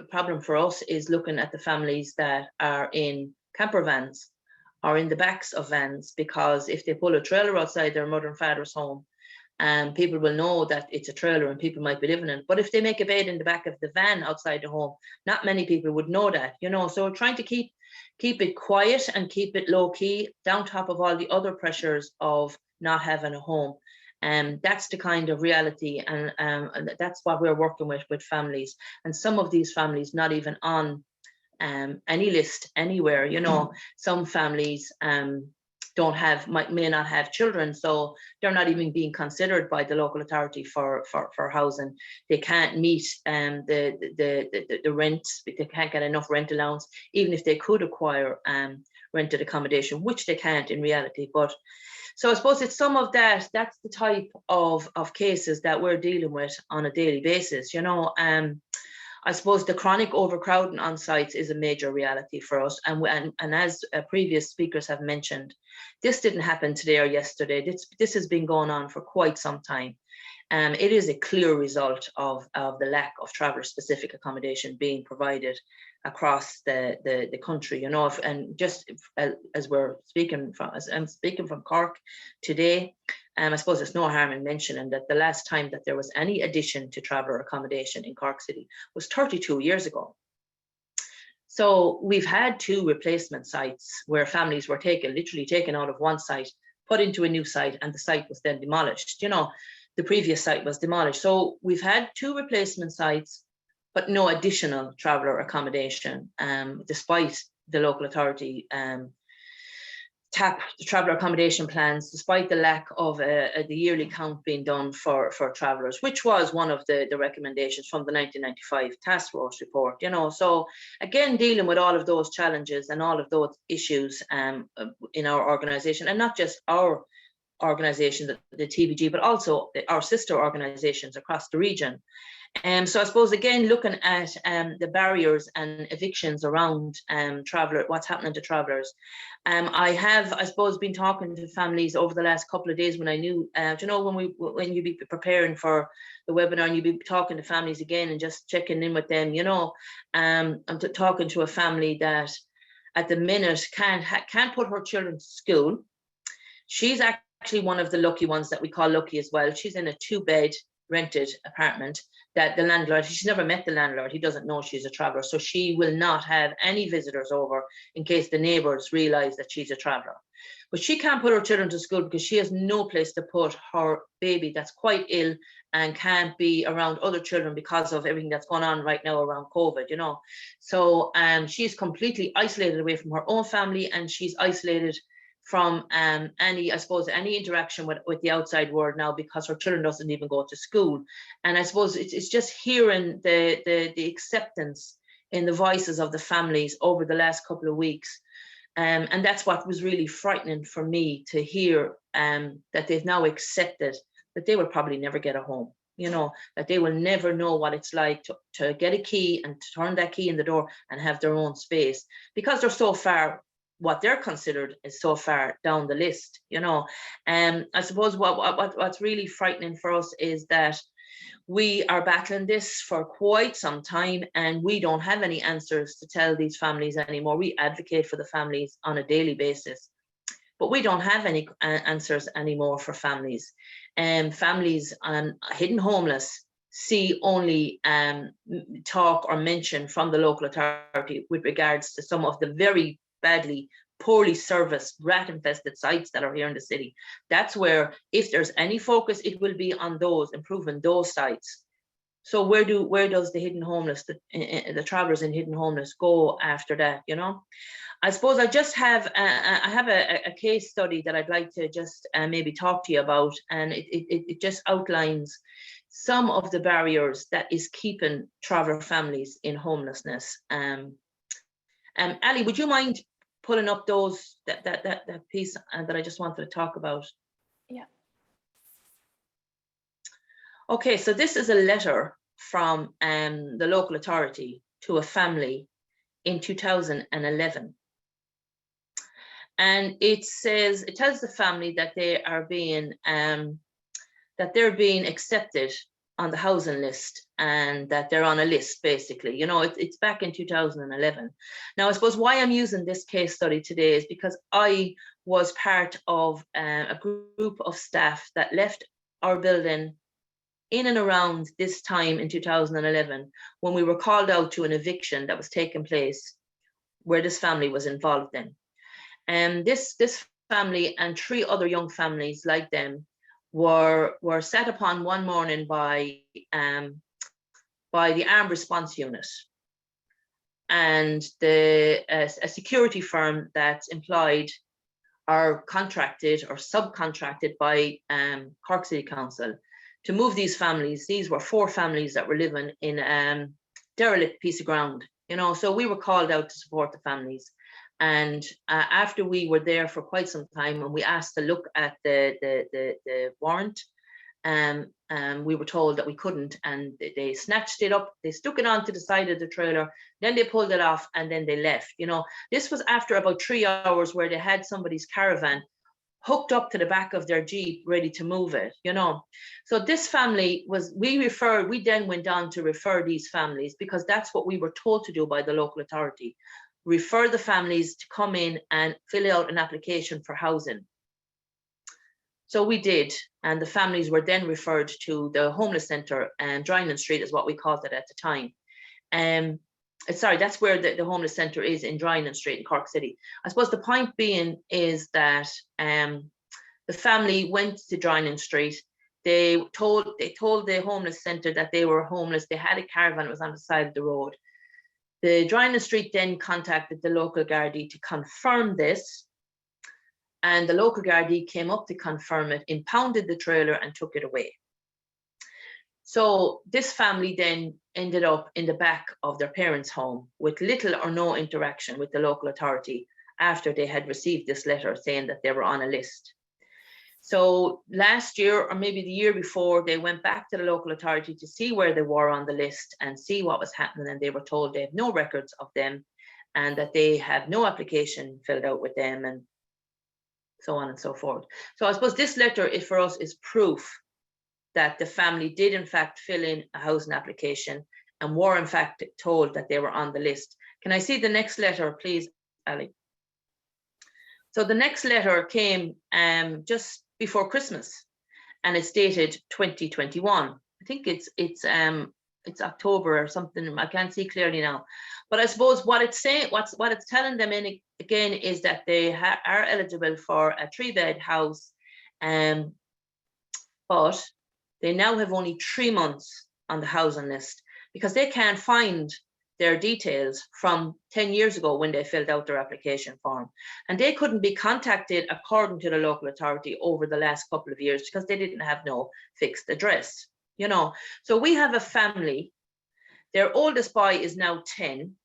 problem for us is looking at the families that are in camper vans or in the backs of vans, because if they pull a trailer outside their mother and father's home, people will know that it's a trailer and people might be living in it. But if they make a bed in the back of the van outside the home, not many people would know that, you know. So we're trying to keep it quiet and keep it low key, down top of all the other pressures of not having a home. And that's the kind of reality, and that's what we're working with families. And some of these families not even on any list anywhere, you know. Some families may not have children, so they're not even being considered by the local authority for housing. They can't meet the rent, they can't get enough rent allowance, even if they could acquire rented accommodation, which they can't in reality. But so I suppose it's some of that. That's the type of cases that we're dealing with on a daily basis, you know. I suppose the chronic overcrowding on sites is a major reality for us. And as previous speakers have mentioned, this didn't happen today or yesterday. This has been going on for quite some time. It is a clear result of the lack of traveller-specific accommodation being provided across the country, you know. As we're speaking from, as I'm speaking from Cork today, I suppose there's no harm in mentioning that the last time that there was any addition to traveller accommodation in Cork City was 32 years ago. So we've had 2 replacement sites where families were literally taken out of one site, put into a new site, and the site was then demolished. You know, the previous site was demolished. So we've had 2 replacement sites, but no additional traveller accommodation, despite the local authority tap the traveller accommodation plans, despite the lack of the yearly count being done for travellers, which was one of the recommendations from the 1995 task force report. You know, so again, dealing with all of those challenges and all of those issues in our organisation, and not just our organisation, the TVG, but also our sister organisations across the region. So I suppose, again, looking at the barriers and evictions around what's happening to travellers. I have, I suppose, been talking to families over the last couple of days when I knew, you know, when you be preparing for the webinar and you be talking to families again and just checking in with them, you know. I'm talking to a family that at the minute can't put her children to school. She's actually one of the lucky ones that we call lucky as well. She's in a 2-bed rented apartment that the landlord, she's never met the landlord, he doesn't know she's a traveller, so she will not have any visitors over in case the neighbours realise that she's a traveller. But she can't put her children to school because she has no place to put her baby that's quite ill and can't be around other children because of everything that's going on right now around COVID, you know. So she's completely isolated away from her own family, and she's isolated from any interaction with the outside world now, because her children doesn't even go to school. And I suppose it's just hearing the acceptance in the voices of the families over the last couple of weeks. And that's what was really frightening for me to hear, that they've now accepted that they will probably never get a home, you know, that they will never know what it's like to get a key and to turn that key in the door and have their own space, because they're so far, what they're considered is so far down the list, you know. I suppose what's really frightening for us is that we are battling this for quite some time, and we don't have any answers to tell these families anymore. We advocate for the families on a daily basis, but we don't have any answers anymore for families. Families on hidden homeless see only talk or mention from the local authority with regards to some of the very badly, poorly serviced, rat-infested sites that are here in the city. That's where, if there's any focus, it will be on those, improving those sites. So where does the hidden homeless, the travellers in hidden homeless go after that, you know? I suppose I just have, I have a case study that I'd like to just maybe talk to you about, and it just outlines some of the barriers that is keeping traveller families in homelessness. Ali, would you mind pulling up that piece that I just wanted to talk about? Yeah. Okay, so this is a letter from the local authority to a family in 2011. And it tells the family that they are being they're being accepted on the housing list, and that they're on a list, basically. You know, it's back in 2011. Now, I suppose why I'm using this case study today is because I was part of a group of staff that left our building in and around this time in 2011, when we were called out to an eviction that was taking place where this family was involved in. And this family and 3 other young families like them were set upon one morning by the Armed Response Unit, and a security firm that's employed or contracted or subcontracted by Cork City Council to move these families. These were 4 families that were living in a derelict piece of ground, you know. So we were called out to support the families. And after we were there for quite some time, and we asked to look at the warrant, we were told that we couldn't, and they snatched it up, they stuck it onto the side of the trailer, then they pulled it off, and then they left. You know, this was after about 3 hours where they had somebody's caravan hooked up to the back of their Jeep, ready to move it, you know. So this family we then went on to refer these families, because that's what we were told to do by the local authority. Refer the families to come in and fill out an application for housing. So we did, and the families were then referred to the homeless centre, and Drynan Street is what we called it at the time. Sorry, that's where the homeless centre is, in Drynan Street in Cork City. I suppose the point being is that the family went to Drynan Street. They told the homeless centre that they were homeless. They had a caravan, it was on the side of the road. The Drynan Street then contacted the local Gardaí to confirm this, and the local Gardaí came up to confirm it, impounded the trailer and took it away. So this family then ended up in the back of their parents' home with little or no interaction with the local authority after they had received this letter saying that they were on a list. So last year, or maybe the year before, they went back to the local authority to see where they were on the list and see what was happening, and they were told they have no records of them and that they have no application filled out with them, and so on and so forth. So I suppose this letter is, for us, is proof that the family did in fact fill in a housing application and were in fact told that they were on the list. Can I see the next letter, please, Ali? So the next letter came just before Christmas, and it's dated 2021. I think it's October or something. I can't see clearly now, but I suppose what it's saying, what it's telling them in again is that they are eligible for a 3-bed house, but they now have only 3 months on the housing list because they can't find their details from 10 years ago when they filled out their application form. And they couldn't be contacted according to the local authority over the last couple of years because they didn't have no fixed address, you know. So we have a family, their oldest boy is now 10,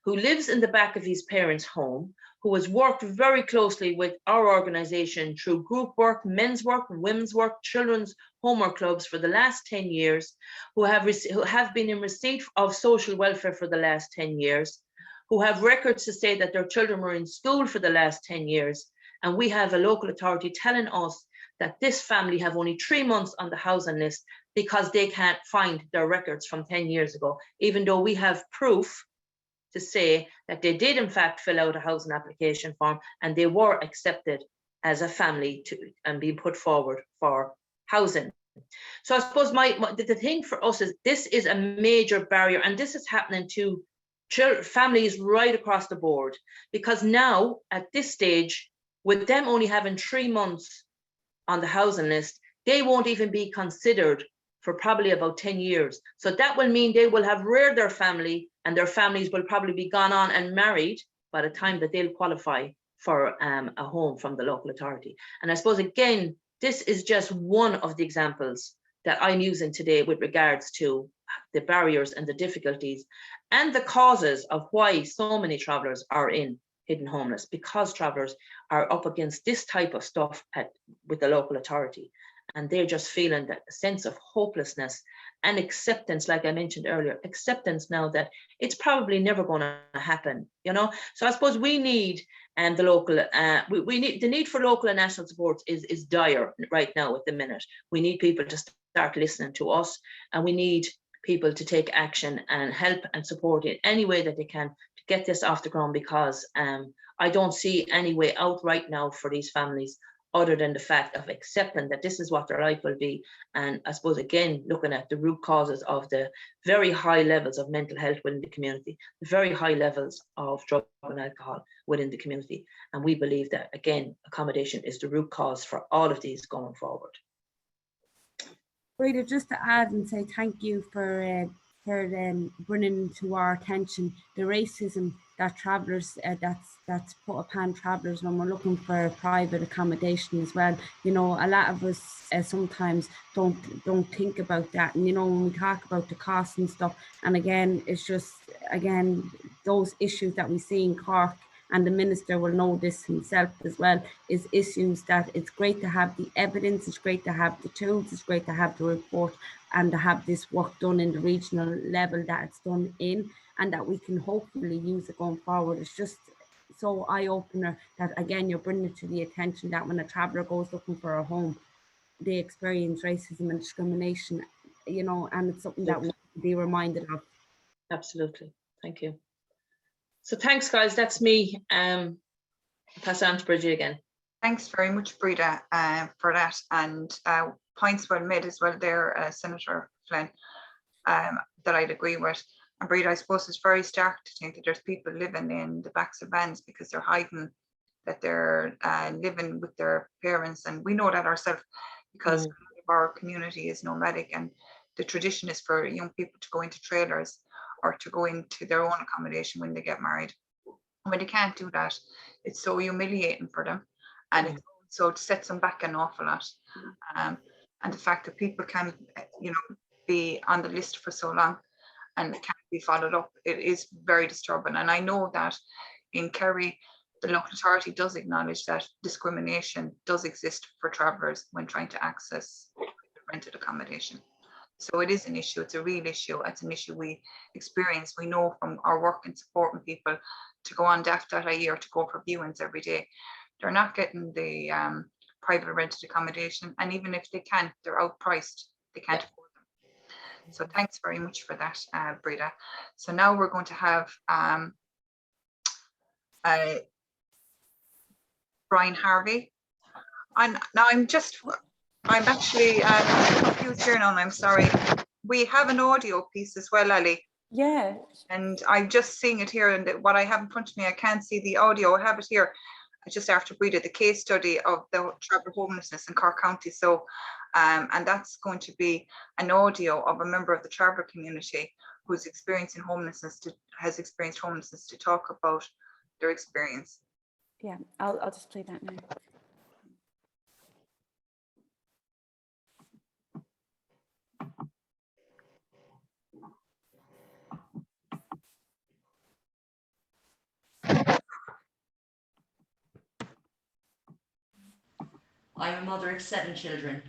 who lives in the back of his parents' home, who has worked very closely with our organisation through group work, men's work, women's work, children's homework clubs for the last 10 years, who have been in receipt of social welfare for the last 10 years, who have records to say that their children were in school for the last 10 years. And we have a local authority telling us that this family have only 3 months on the housing list because they can't find their records from 10 years ago, even though we have proof to say that they did in fact fill out a housing application form and they were accepted as a family and being put forward for housing. So I suppose the thing for us is this is a major barrier, and this is happening to families right across the board, because now at this stage, with them only having 3 months on the housing list, they won't even be considered for probably about 10 years. So that will mean they will have reared their family, and their families will probably be gone on and married by the time that they'll qualify for a home from the local authority. And I suppose, again, this is just one of the examples that I'm using today with regards to the barriers and the difficulties and the causes of why so many travellers are in hidden homeless, because travellers are up against this type of stuff with the local authority. And they're just feeling that sense of hopelessness and acceptance, like I mentioned earlier, acceptance now that it's probably never going to happen, you know. So I suppose we need the local, we need the need for local and national support is dire right now at the minute. We need people to start listening to us, and we need people to take action and help and support in any way that they can to get this off the ground, because I don't see any way out right now for these families other than the fact of accepting that this is what their life will be. And I suppose, again, looking at the root causes of the very high levels of mental health within the community, the very high levels of drug and alcohol within the community. And we believe that, again, accommodation is the root cause for all of these going forward. Rita, just to add and say thank you for bringing to our attention the racism that travellers, that's put upon travellers when we're looking for private accommodation as well. You know, a lot of us sometimes don't think about that. And, you know, when we talk about the costs and stuff, and again, it's just, again, those issues that we see in Cork, and the minister will know this himself as well, is issues that it's great to have the evidence, it's great to have the tools, it's great to have the report, and to have this work done in the regional level that it's done in, and that we can hopefully use it going forward. It's just so eye-opener that, again, you're bringing it to the attention that when a traveller goes looking for a home, they experience racism and discrimination, you know, and it's something that we have to be reminded of. Absolutely. Thank you. So thanks, guys. That's me. Pass on to Bridget again. Thanks very much, Breda, for that, and points well made as well there, Senator Flynn, that I'd agree with. And Breda, I suppose it's very stark to think that there's people living in the backs of vans because they're hiding that they're living with their parents, and we know that ourselves because our community is nomadic, and the tradition is for young people to go into trailers or to go into their own accommodation when they get married. And when they can't do that, it's so humiliating for them, and it sets them back an awful lot. And the fact that people can, be on the list for so long and can't be followed up, it is very disturbing. And I know that in Kerry, the local authority does acknowledge that discrimination does exist for travellers when trying to access rented accommodation. So it is an issue, it's a real issue, it's an issue we experience. We know from our work in supporting people to go on daft.ie or to go for viewings every day. They're not getting the private rented accommodation, and even if they can, they're outpriced, they can't afford them. So thanks very much for that, Breda. So now we're going to have Brian Harvey. And now I'm actually confused here now, and I'm sorry. We have an audio piece as well, Ali. Yeah. And I'm just seeing it here, and what I have in front of me, I can't see the audio. I have it here just after Breda, the case study of the Traveller Homelessness in Cork County. So, and that's going to be an audio of a member of the traveller community who's experiencing homelessness, has experienced homelessness, to talk about their experience. Yeah, I'll just play that now. I'm a mother of 7 children,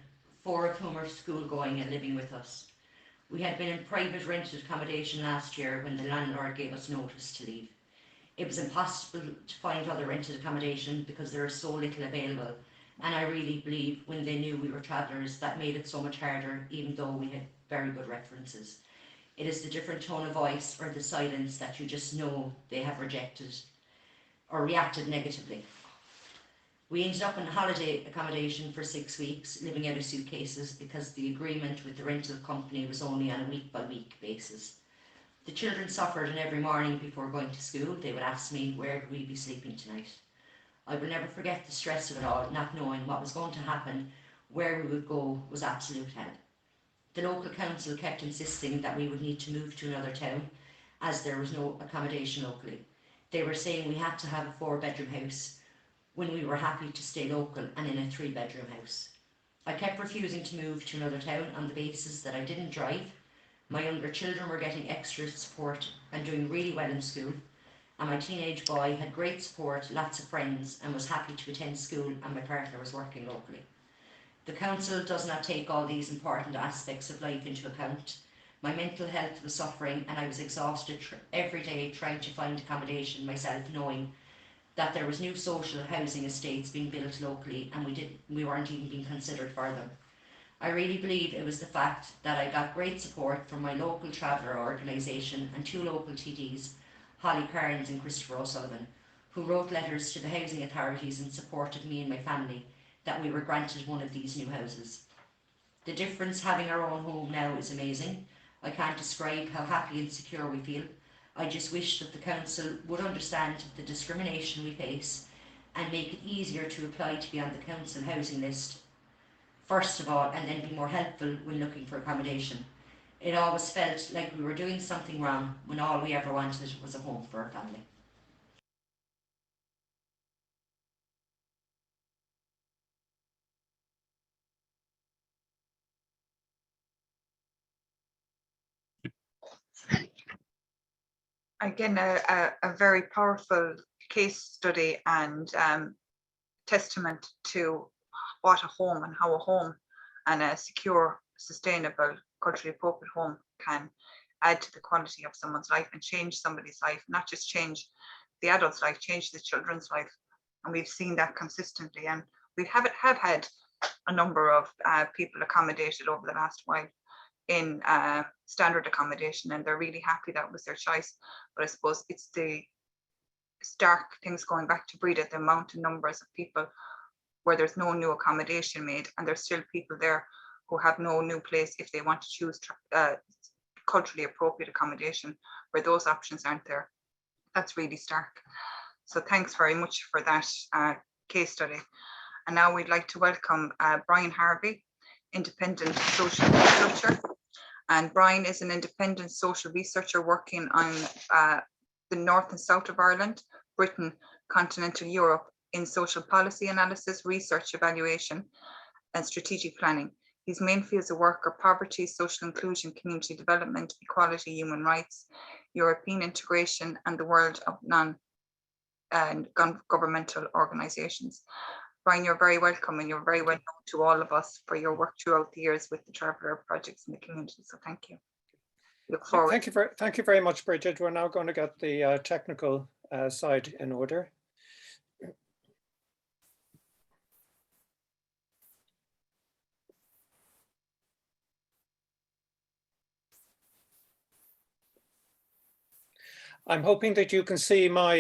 4 of whom are school going and living with us. We had been in private rented accommodation last year when the landlord gave us notice to leave. It was impossible to find other rented accommodation because there is so little available, and I really believe when they knew we were travellers, that made it so much harder, even though we had very good references. It is the different tone of voice or the silence that you just know they have rejected or reacted negatively. We ended up in holiday accommodation for 6 weeks, living out of suitcases because the agreement with the rental company was only on a week-by-week basis. The children suffered, and every morning before going to school, they would ask me, where would we be sleeping tonight? I will never forget the stress of it all, not knowing what was going to happen, where we would go was absolute hell. The local council kept insisting that we would need to move to another town, as there was no accommodation locally. They were saying we had to have a 4-bedroom house, when we were happy to stay local and in a 3-bedroom house. I kept refusing to move to another town on the basis that I didn't drive. My younger children were getting extra support and doing really well in school, and my teenage boy had great support, lots of friends, and was happy to attend school, and my partner was working locally. The council does not take all these important aspects of life into account. My mental health was suffering, and I was exhausted every day trying to find accommodation myself, knowing that there was new social housing estates being built locally, and we weren't even being considered for them. I really believe it was the fact that I got great support from my local traveller organisation and 2 local TDs, Holly Cairns and Christopher O'Sullivan, who wrote letters to the housing authorities and supported me and my family, that we were granted one of these new houses. The difference having our own home now is amazing. I can't describe how happy and secure we feel. I just wish that the council would understand the discrimination we face and make it easier to apply to be on the council housing list, first of all, and then be more helpful when looking for accommodation. It always felt like we were doing something wrong when all we ever wanted was a home for our family. Again, a very powerful case study and testament to what a home and how a home and a secure, sustainable, culturally appropriate home can add to the quality of someone's life and change somebody's life, not just change the adult's life, change the children's life. And we've seen that consistently. And we have had a number of people accommodated over the last while in standard accommodation, and they're really happy that was their choice. But I suppose it's the stark things, going back to Breda, the amount and numbers of people where there's no new accommodation made, and there's still people there who have no new place if they want to choose culturally appropriate accommodation, where those options aren't there. That's really stark. So thanks very much for that case study. And now we'd like to welcome Brian Harvey, independent social researcher. And Brian is an independent social researcher working on the north and south of Ireland, Britain, continental Europe in social policy analysis, research, evaluation, and strategic planning. His main fields of work are poverty, social inclusion, community development, equality, human rights, European integration, and the world of non-governmental organisations. Brian, you're very welcome, and you're very well known to all of us for your work throughout the years with the Traveller projects in the community. So thank you. Look forward. Thank you very much, Bridget. We're now going to get the technical side in order. I'm hoping that you can see my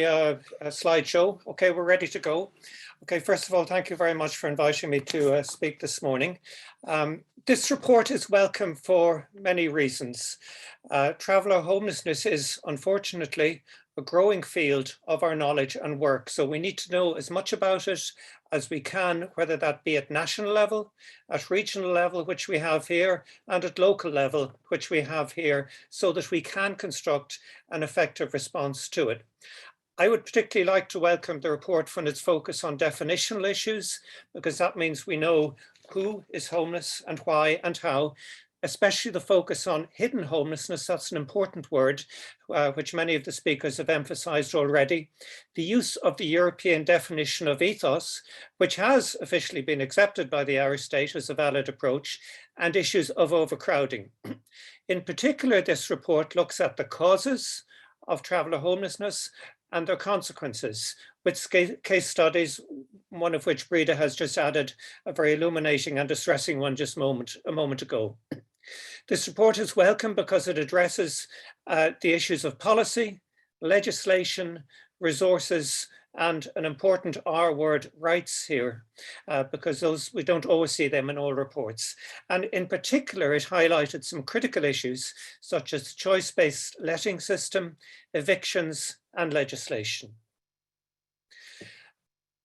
slideshow. Okay, we're ready to go. Okay, first of all, thank you very much for inviting me to speak this morning. This report is welcome for many reasons. Traveller homelessness is, unfortunately, a growing field of our knowledge and work. So we need to know as much about it as we can, whether that be at national level, at regional level, which we have here, and at local level, which we have here, so that we can construct an effective response to it. I would particularly like to welcome the report from its focus on definitional issues, because that means we know who is homeless and why and how, especially the focus on hidden homelessness. That's an important word, which many of the speakers have emphasized already. The use of the European definition of ethos, which has officially been accepted by the Irish state as a valid approach, and issues of overcrowding. In particular, this report looks at the causes of traveller homelessness and their consequences, with case studies, one of which Breda has just added a very illuminating and distressing one just a moment ago. This report is welcome because it addresses the issues of policy, legislation, resources, and an important R word, rights here, because those we don't always see them in all reports. And in particular, it highlighted some critical issues such as choice-based letting system, evictions, and legislation.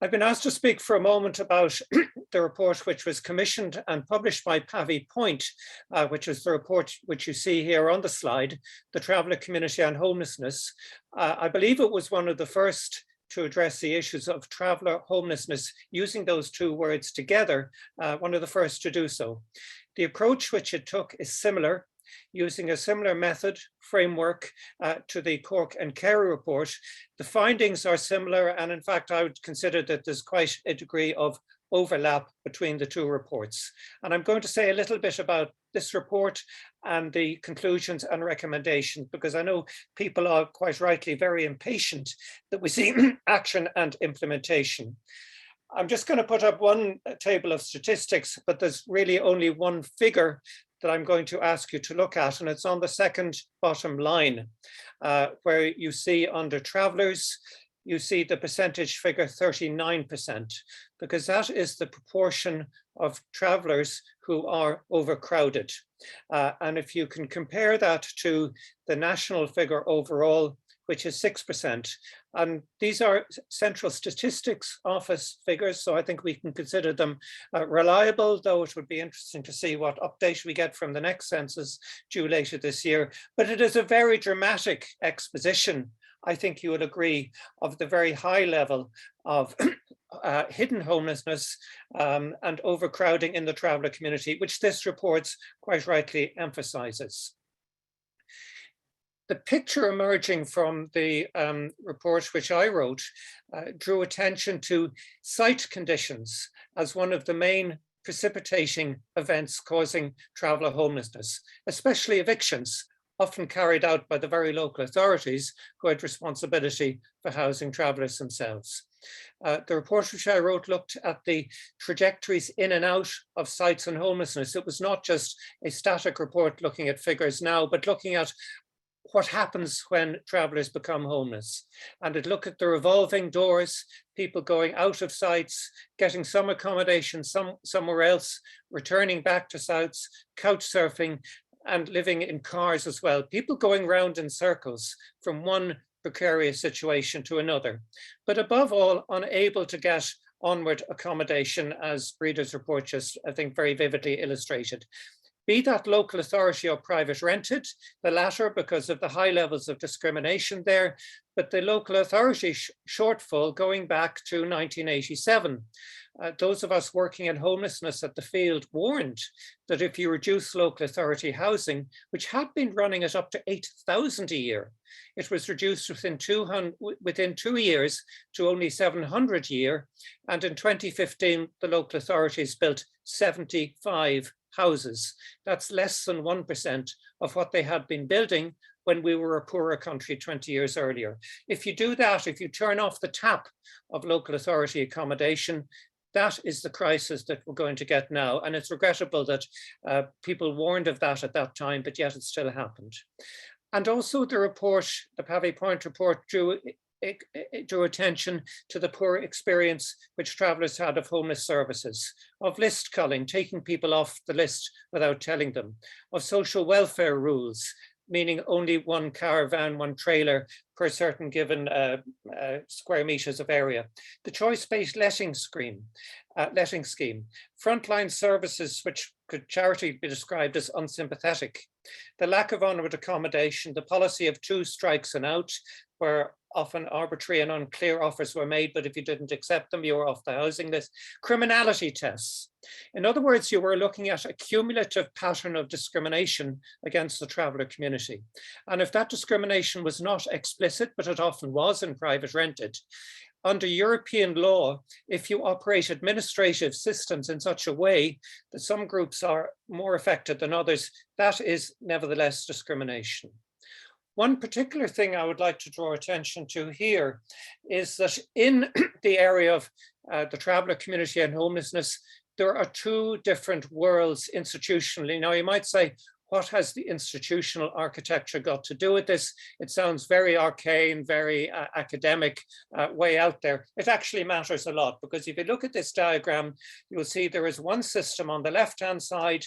I've been asked to speak for a moment about the report which was commissioned and published by Pavy Point, which is the report which you see here on the slide, the Traveller Community and Homelessness. I believe it was one of the first to address the issues of traveller homelessness using those two words together, one of the first to do so. The approach which it took is similar, using a similar method, framework to the Cork and Kerry report. The findings are similar, and in fact, I would consider that there's quite a degree of overlap between the two reports. And I'm going to say a little bit about this report and the conclusions and recommendations, because I know people are quite rightly very impatient that we see action and implementation. I'm just going to put up one table of statistics, but there's really only one figure that I'm going to ask you to look at, and it's on the second bottom line, where you see under travellers, you see the percentage figure 39%, because that is the proportion of travellers who are overcrowded. And if you can compare that to the national figure overall, which is 6%. And these are Central Statistics Office figures, so I think we can consider them reliable, though it would be interesting to see what update we get from the next census due later this year. But it is a very dramatic exposition, I think you would agree, of the very high level of hidden homelessness and overcrowding in the traveller community, which this report quite rightly emphasises. The picture emerging from the report which I wrote drew attention to site conditions as one of the main precipitating events causing traveller homelessness, especially evictions, often carried out by the very local authorities who had responsibility for housing travellers themselves. The report which I wrote looked at the trajectories in and out of sites and homelessness. It was not just a static report looking at figures now, but looking at what happens when travellers become homeless. And it looked at the revolving doors, people going out of sites, getting some accommodation somewhere else, returning back to sites, couch surfing, and living in cars as well. People going round in circles from one precarious situation to another. But above all, unable to get onward accommodation, as Breda's report just, I think, very vividly illustrated. Be that local authority or private rented, the latter because of the high levels of discrimination there, but the local authority shortfall going back to 1987. Those of us working in homelessness at the field warned that if you reduce local authority housing, which had been running at up to 8,000 a year, it was reduced within 2 years to only 700 a year. And in 2015, the local authorities built 75 houses. That's less than 1% of what they had been building when we were a poorer country 20 years earlier. If you do that, if you turn off the tap of local authority accommodation, that is the crisis that we're going to get now. And it's regrettable that people warned of that at that time, but yet it still happened. And also the report, the Pavey Point report, drew attention to the poor experience which travellers had of homeless services, of list culling, taking people off the list without telling them, of social welfare rules, meaning only one caravan, one trailer per certain given square meters of area. The choice-based letting scheme, frontline services which could charitably be described as unsympathetic, the lack of onward accommodation, the policy of 2 strikes and out, where often arbitrary and unclear offers were made, but if you didn't accept them, you were off the housing list. Criminality tests. In other words, you were looking at a cumulative pattern of discrimination against the traveller community. And if that discrimination was not explicit, but it often was in private rented, under European law, if you operate administrative systems in such a way that some groups are more affected than others, that is nevertheless discrimination. One particular thing I would like to draw attention to here is that in the area of the traveller community and homelessness, there are 2 different worlds institutionally. Now you might say, what has the institutional architecture got to do with this? It sounds very arcane, very academic, way out there. It actually matters a lot, because if you look at this diagram, you will see there is one system on the left-hand side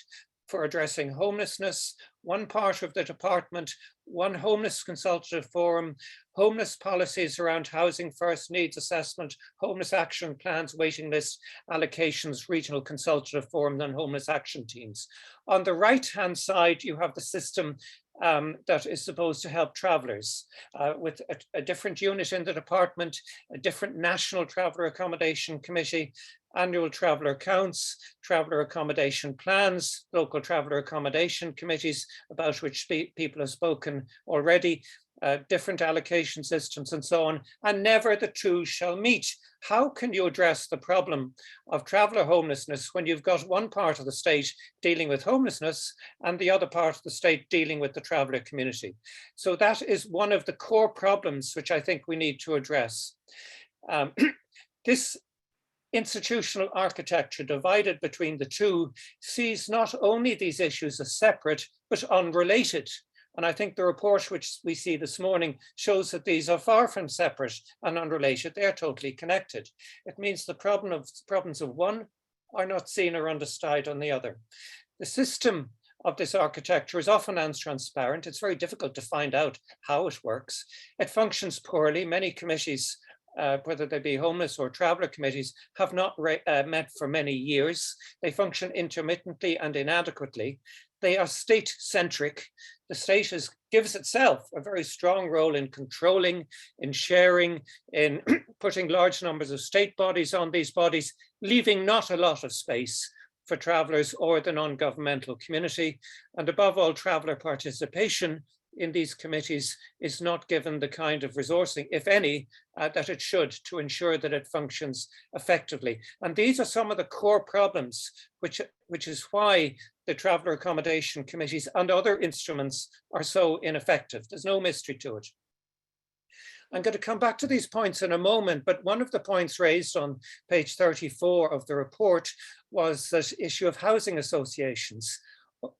for addressing homelessness, one part of the department, one homeless consultative forum, homeless policies around housing first, needs assessment, homeless action plans, waiting list, allocations, regional consultative forum, and homeless action teams. On the right-hand side, you have the system that is supposed to help travellers with a different unit in the department, a different national traveller accommodation committee, annual traveller counts, traveller accommodation plans, local traveller accommodation committees, about which people have spoken already, different allocation systems and so on, and never the 2 shall meet. How can you address the problem of traveller homelessness when you've got one part of the state dealing with homelessness and the other part of the state dealing with the traveller community? So that is one of the core problems which I think we need to address. This institutional architecture divided between the 2 sees not only these issues as separate, but unrelated. And I think the report which we see this morning shows that these are far from separate and unrelated. They're totally connected. It means the problems of one are not seen or understood on the other. The system of this architecture is often untransparent. It's very difficult to find out how it works. It functions poorly. Many committees, whether they be homeless or traveller committees, have not met for many years. They function intermittently and inadequately. They are state-centric. The state gives itself a very strong role in controlling, in sharing, in putting large numbers of state bodies on these bodies, leaving not a lot of space for travellers or the non-governmental community. And above all, traveller participation in these committees is not given the kind of resourcing, if any, that it should, to ensure that it functions effectively. And these are some of the core problems, which is why the traveller accommodation committees and other instruments are so ineffective. There's no mystery to it. I'm going to come back to these points in a moment, but one of the points raised on page 34 of the report was that issue of housing associations.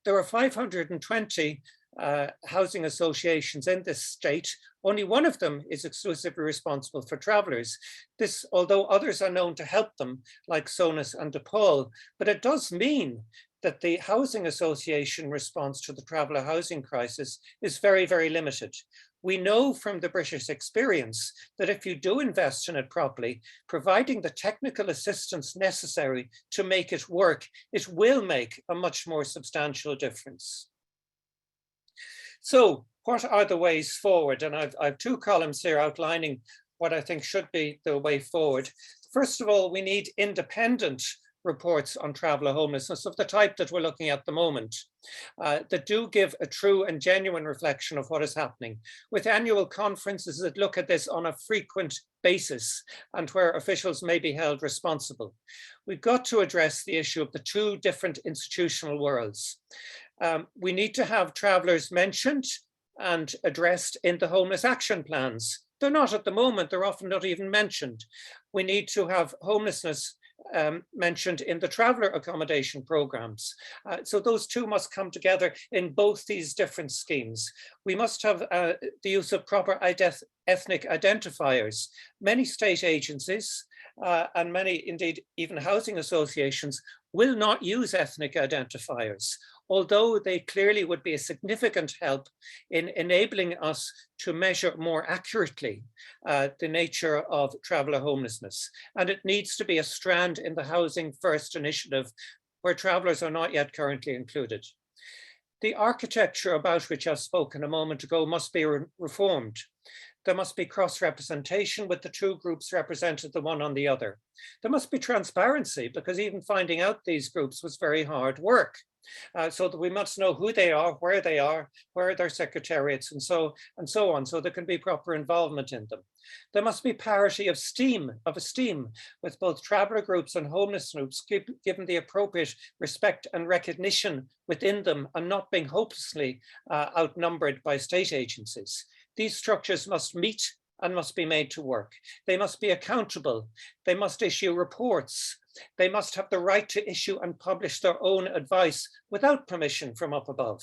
There are 520 housing associations in this state. Only one of them is exclusively responsible for travellers. This, although others are known to help them, like SONUS and DePaul, but it does mean that the housing association response to the traveller housing crisis is very, very limited. We know from the British experience that if you do invest in it properly, providing the technical assistance necessary to make it work, it will make a much more substantial difference. So what are the ways forward? And I've two columns here outlining what I think should be the way forward. First of all, we need independent reports on traveller homelessness of the type that we're looking at the moment, that do give a true and genuine reflection of what is happening, with annual conferences that look at this on a frequent basis and where officials may be held responsible. We've got to address the issue of the two different institutional worlds. We need to have travellers mentioned and addressed in the homeless action plans. They're not at the moment, they're often not even mentioned. We need to have homelessness mentioned in the traveller accommodation programs. So those two must come together in both these different schemes. We must have the use of proper ethnic identifiers. Many state agencies and many, indeed, even housing associations will not use ethnic identifiers, although they clearly would be a significant help in enabling us to measure more accurately the nature of traveller homelessness. And it needs to be a strand in the Housing First initiative where travellers are not yet currently included. The architecture about which I've spoken a moment ago must be reformed. There must be cross-representation with the two groups represented, the one on the other. There must be transparency, because even finding out these groups was very hard work. So that we must know who they are, where are their secretariats, and so on, so there can be proper involvement in them. There must be parity of esteem with both traveller groups and homeless groups, given the appropriate respect and recognition within them, and not being hopelessly outnumbered by state agencies. These structures must meet and must be made to work. They must be accountable. They must issue reports. They must have the right to issue and publish their own advice without permission from up above.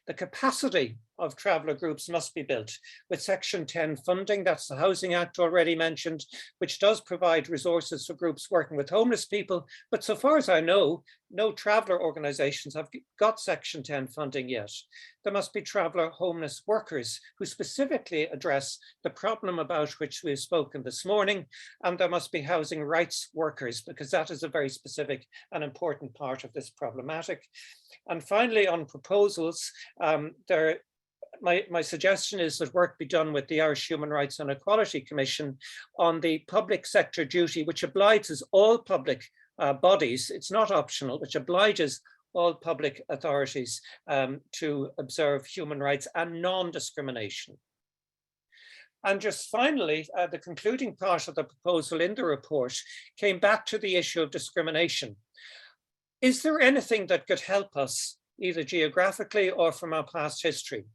The capacity of traveller groups must be built with Section 10 funding. That's the Housing Act already mentioned, which does provide resources for groups working with homeless people. But so far as I know, no traveller organisations have got Section 10 funding yet. There must be traveller homeless workers who specifically address the problem about which we've spoken this morning. And there must be housing rights workers, because that is a very specific and important part of this problematic. And finally, on proposals, my suggestion is that work be done with the Irish Human Rights and Equality Commission on the public sector duty, which obliges all public bodies, it's not optional, which obliges all public authorities to observe human rights and non-discrimination. And just finally, the concluding part of the proposal in the report came back to the issue of discrimination. Is there anything that could help us, either geographically or from our past history?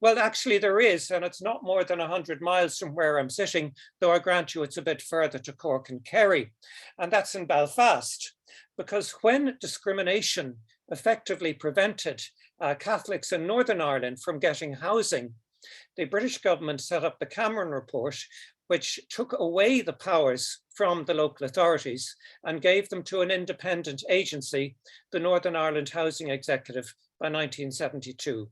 Well, actually there is, and it's not more than 100 miles from where I'm sitting, though I grant you it's a bit further to Cork and Kerry, and that's in Belfast. Because when discrimination effectively prevented Catholics in Northern Ireland from getting housing, the British government set up the Cameron Report, which took away the powers from the local authorities and gave them to an independent agency, the Northern Ireland Housing Executive, by 1972.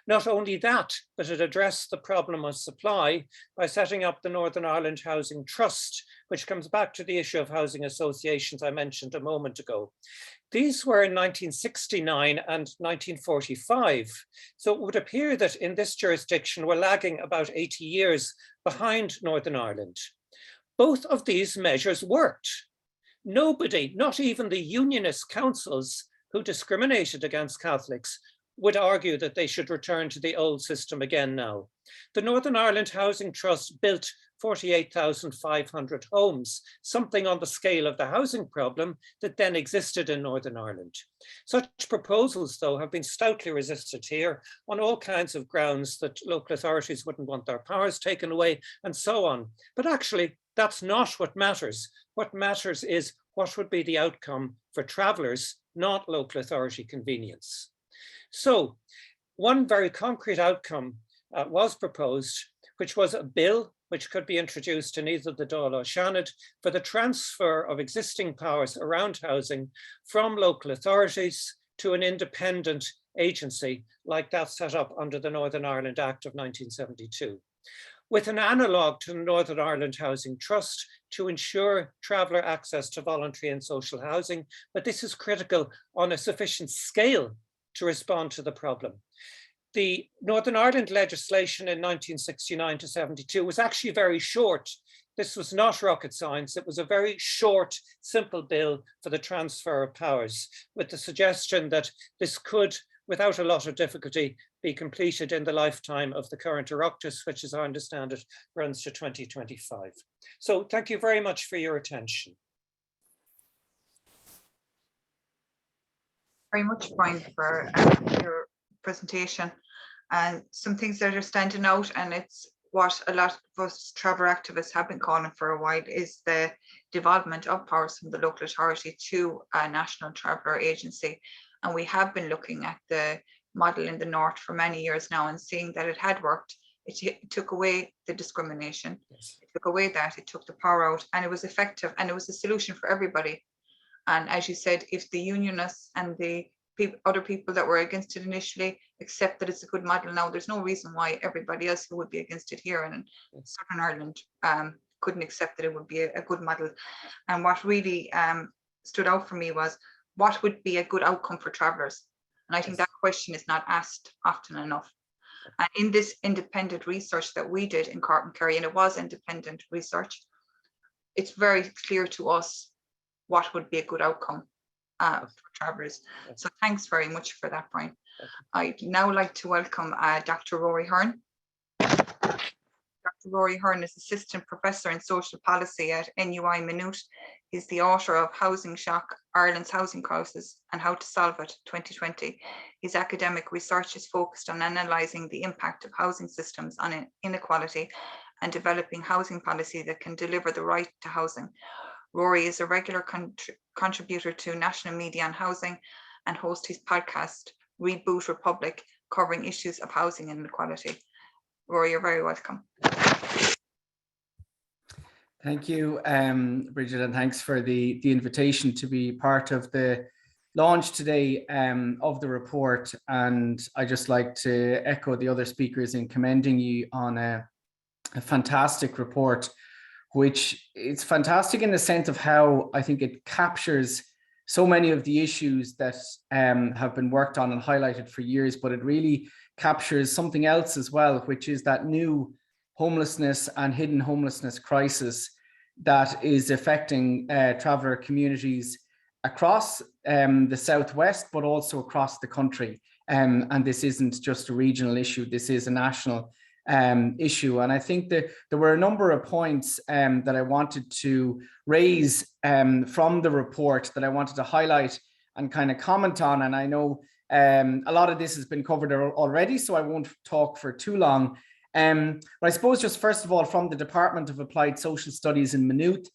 Not only that, but it addressed the problem of supply by setting up the Northern Ireland Housing Trust, which comes back to the issue of housing associations I mentioned a moment ago. These were in 1969 and 1945. So it would appear that in this jurisdiction we're lagging about 80 years behind Northern Ireland. Both of these measures worked. Nobody, not even the unionist councils who discriminated against Catholics, would argue that they should return to the old system again now. The Northern Ireland Housing Trust built 48,500 homes, something on the scale of the housing problem that then existed in Northern Ireland. Such proposals, though, have been stoutly resisted here on all kinds of grounds that local authorities wouldn't want their powers taken away and so on. But actually, that's not what matters. What matters is what would be the outcome for travellers, not local authority convenience. So one very concrete outcome was proposed, which was a bill which could be introduced in either the Dáil or Seanad for the transfer of existing powers around housing from local authorities to an independent agency like that set up under the Northern Ireland Act of 1972, with an analogue to the Northern Ireland Housing Trust to ensure traveller access to voluntary and social housing. But this is critical on a sufficient scale to respond to the problem. The Northern Ireland legislation in 1969 to 72 was actually very short. This was not rocket science. It was a very short, simple bill for the transfer of powers, with the suggestion that this could, without a lot of difficulty, be completed in the lifetime of the current Oireachtas, which, as I understand it, runs to 2025. So thank you very much for your attention. Very much, Brian, for your presentation. And some things that are standing out, and it's what a lot of us traveller activists have been calling for a while, is the devolvement of powers from the local authority to a national traveller agency. And we have been looking at the model in the north for many years now and seeing that it had worked. It took away the discrimination, it took away that, it took the power out, and it was effective, and it was a solution for everybody. And as you said, if the unionists and the other people that were against it initially accept that it's a good model now, there's no reason why everybody else who would be against it here in Southern Ireland couldn't accept that it would be a good model. And what really stood out for me was, what would be a good outcome for travellers? And I think that question is not asked often enough. And in this independent research that we did in Cork and Kerry, and it was independent research, it's very clear to us what would be a good outcome for travellers. So thanks very much for that, Brian. I'd now like to welcome Dr. Rory Hearn. Dr. Rory Hearn is Assistant Professor in Social Policy at NUI Maynooth. He's the author of Housing Shock, Ireland's Housing Crisis and How to Solve It 2020. His academic research is focused on analysing the impact of housing systems on inequality and developing housing policy that can deliver the right to housing. Rory is a regular contributor to national media on housing and hosts his podcast, Reboot Republic, covering issues of housing inequality. Rory, you're very welcome. Thank you, Bridget, and thanks for the invitation to be part of the launch today of the report. And I just like to echo the other speakers in commending you on a fantastic report, which it's fantastic in the sense of how I think it captures so many of the issues that have been worked on and highlighted for years, but it really captures something else as well, which is that new homelessness and hidden homelessness crisis that is affecting traveller communities across the Southwest, but also across the country. And this isn't just a regional issue, this is a national issue. And I think that there were a number of points that I wanted to raise from the report that I wanted to highlight and kind of comment on. And I know a lot of this has been covered already, so I won't talk for too long. But I suppose just first of all, from the Department of Applied Social Studies in Maynooth,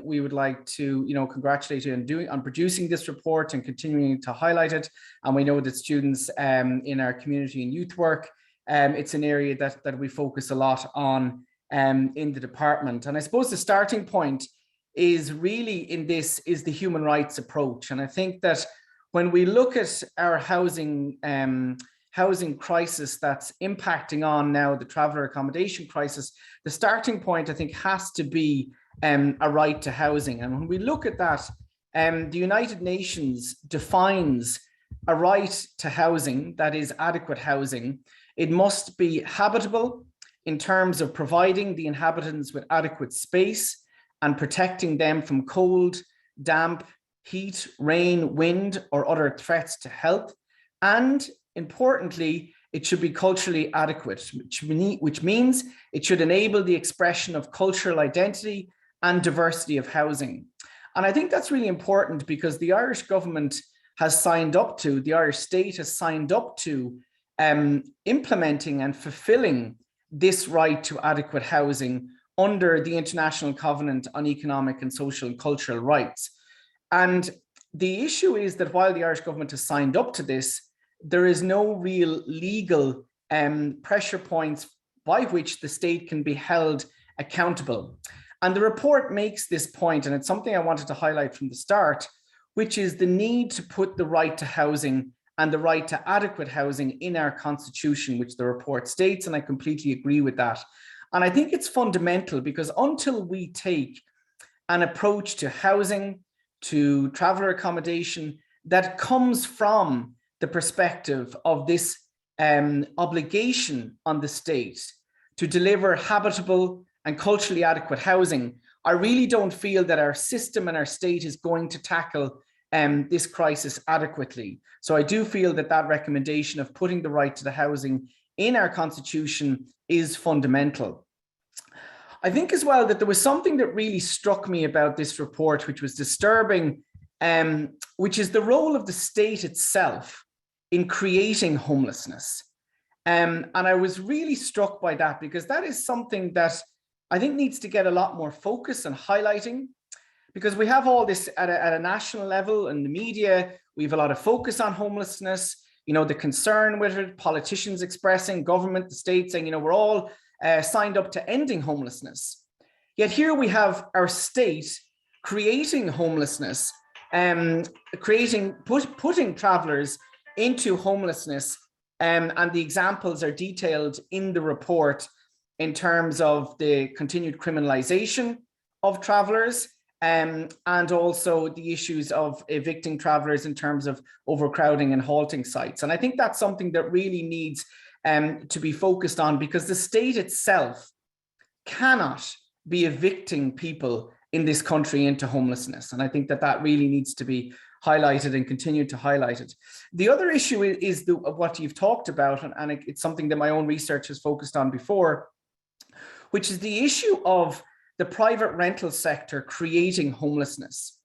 we would like to, congratulate you on producing this report and continuing to highlight it. And we know that students in our community and youth work, it's an area that we focus a lot on in the department. And I suppose the starting point is really in this is the human rights approach. And I think that when we look at our housing crisis that's impacting on now the traveller accommodation crisis, the starting point I think has to be a right to housing. And when we look at that, the United Nations defines a right to housing that is adequate housing. It must be habitable in terms of providing the inhabitants with adequate space and protecting them from cold, damp, heat, rain, wind, or other threats to health. And importantly, it should be culturally adequate, which means it should enable the expression of cultural identity and diversity of housing. And I think that's really important because the Irish government has signed up to, the Irish state has signed up to implementing and fulfilling this right to adequate housing under the International Covenant on Economic and Social and Cultural Rights. And the issue is that while the Irish government has signed up to this, there is no real legal pressure points by which the state can be held accountable. And the report makes this point, and it's something I wanted to highlight from the start, which is the need to put the right to housing and the right to adequate housing in our constitution, which the report states, and I completely agree with that. And I think it's fundamental, because until we take an approach to housing, to traveller accommodation that comes from the perspective of this obligation on the state to deliver habitable and culturally adequate housing, I really don't feel that our system and our state is going to tackle this crisis adequately. So I do feel that that recommendation of putting the right to the housing in our constitution is fundamental. I think as well that there was something that really struck me about this report, which was disturbing, which is the role of the state itself in creating homelessness. And I was really struck by that, because that is something that I think needs to get a lot more focus and highlighting, because we have all this at a national level in the media. We have a lot of focus on homelessness, you know, the concern with it, politicians expressing, government, the state saying, you know, we're all signed up to ending homelessness. Yet here we have our state creating homelessness, putting travellers into homelessness, and the examples are detailed in the report in terms of the continued criminalisation of travellers, and also the issues of evicting travellers in terms of overcrowding and halting sites. And I think that's something that really needs to be focused on, because the state itself cannot be evicting people in this country into homelessness. And I think that that really needs to be highlighted and continue to highlight it. The other issue is what you've talked about, and it's something that my own research has focused on before, which is the issue of the private rental sector creating homelessness,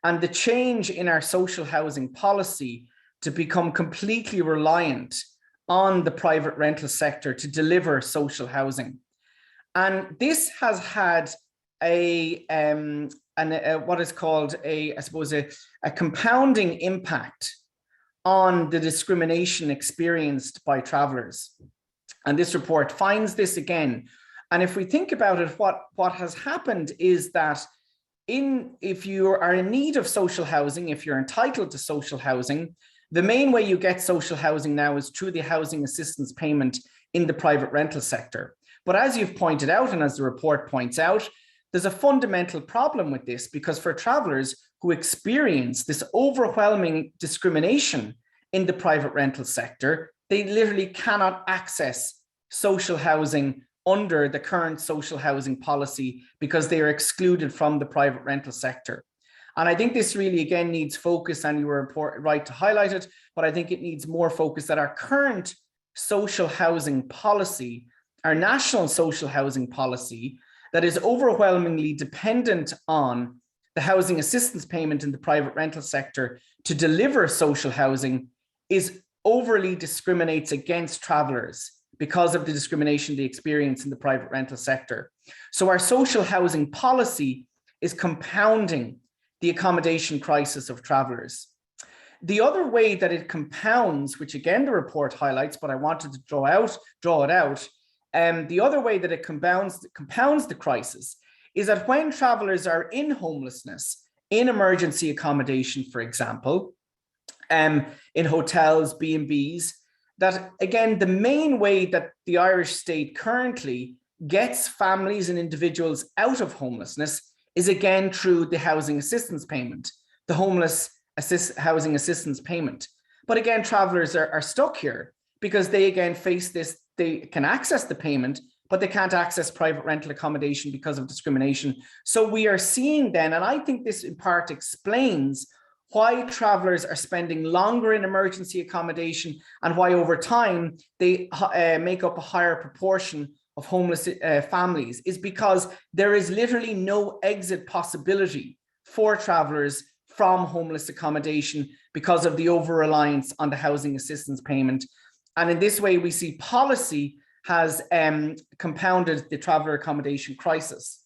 and the change in our social housing policy to become completely reliant on the private rental sector to deliver social housing. And this has had what is called I suppose a compounding impact on the discrimination experienced by travellers. And this report finds this again. And if we think about it, what has happened is that if you are in need of social housing, if you're entitled to social housing, the main way you get social housing now is through the housing assistance payment in the private rental sector. But as you've pointed out, and as the report points out, there's a fundamental problem with this, because for travellers who experience this overwhelming discrimination in the private rental sector, they literally cannot access social housing under the current social housing policy because they are excluded from the private rental sector. And I think this really, again, needs focus, and you were right to highlight it, but I think it needs more focus that our current social housing policy, our national social housing policy, that is overwhelmingly dependent on the housing assistance payment in the private rental sector to deliver social housing, overly discriminates against travellers because of the discrimination they experience in the private rental sector. So our social housing policy is compounding the accommodation crisis of travellers. The other way that it compounds, which again the report highlights, but I wanted to draw it out, the other way that it compounds the crisis is that when travellers are in homelessness, in emergency accommodation, for example, in hotels, B&Bs, that again, the main way that the Irish state currently gets families and individuals out of homelessness is again through the housing assistance payment, the homeless housing assistance payment. But again, travellers are stuck here because they again face this. They can access the payment, but they can't access private rental accommodation because of discrimination. So we are seeing then, and I think this in part explains why travellers are spending longer in emergency accommodation and why over time they make up a higher proportion of homeless families, is because there is literally no exit possibility for travellers from homeless accommodation because of the over-reliance on the housing assistance payment. And in this way, we see policy has compounded the traveller accommodation crisis.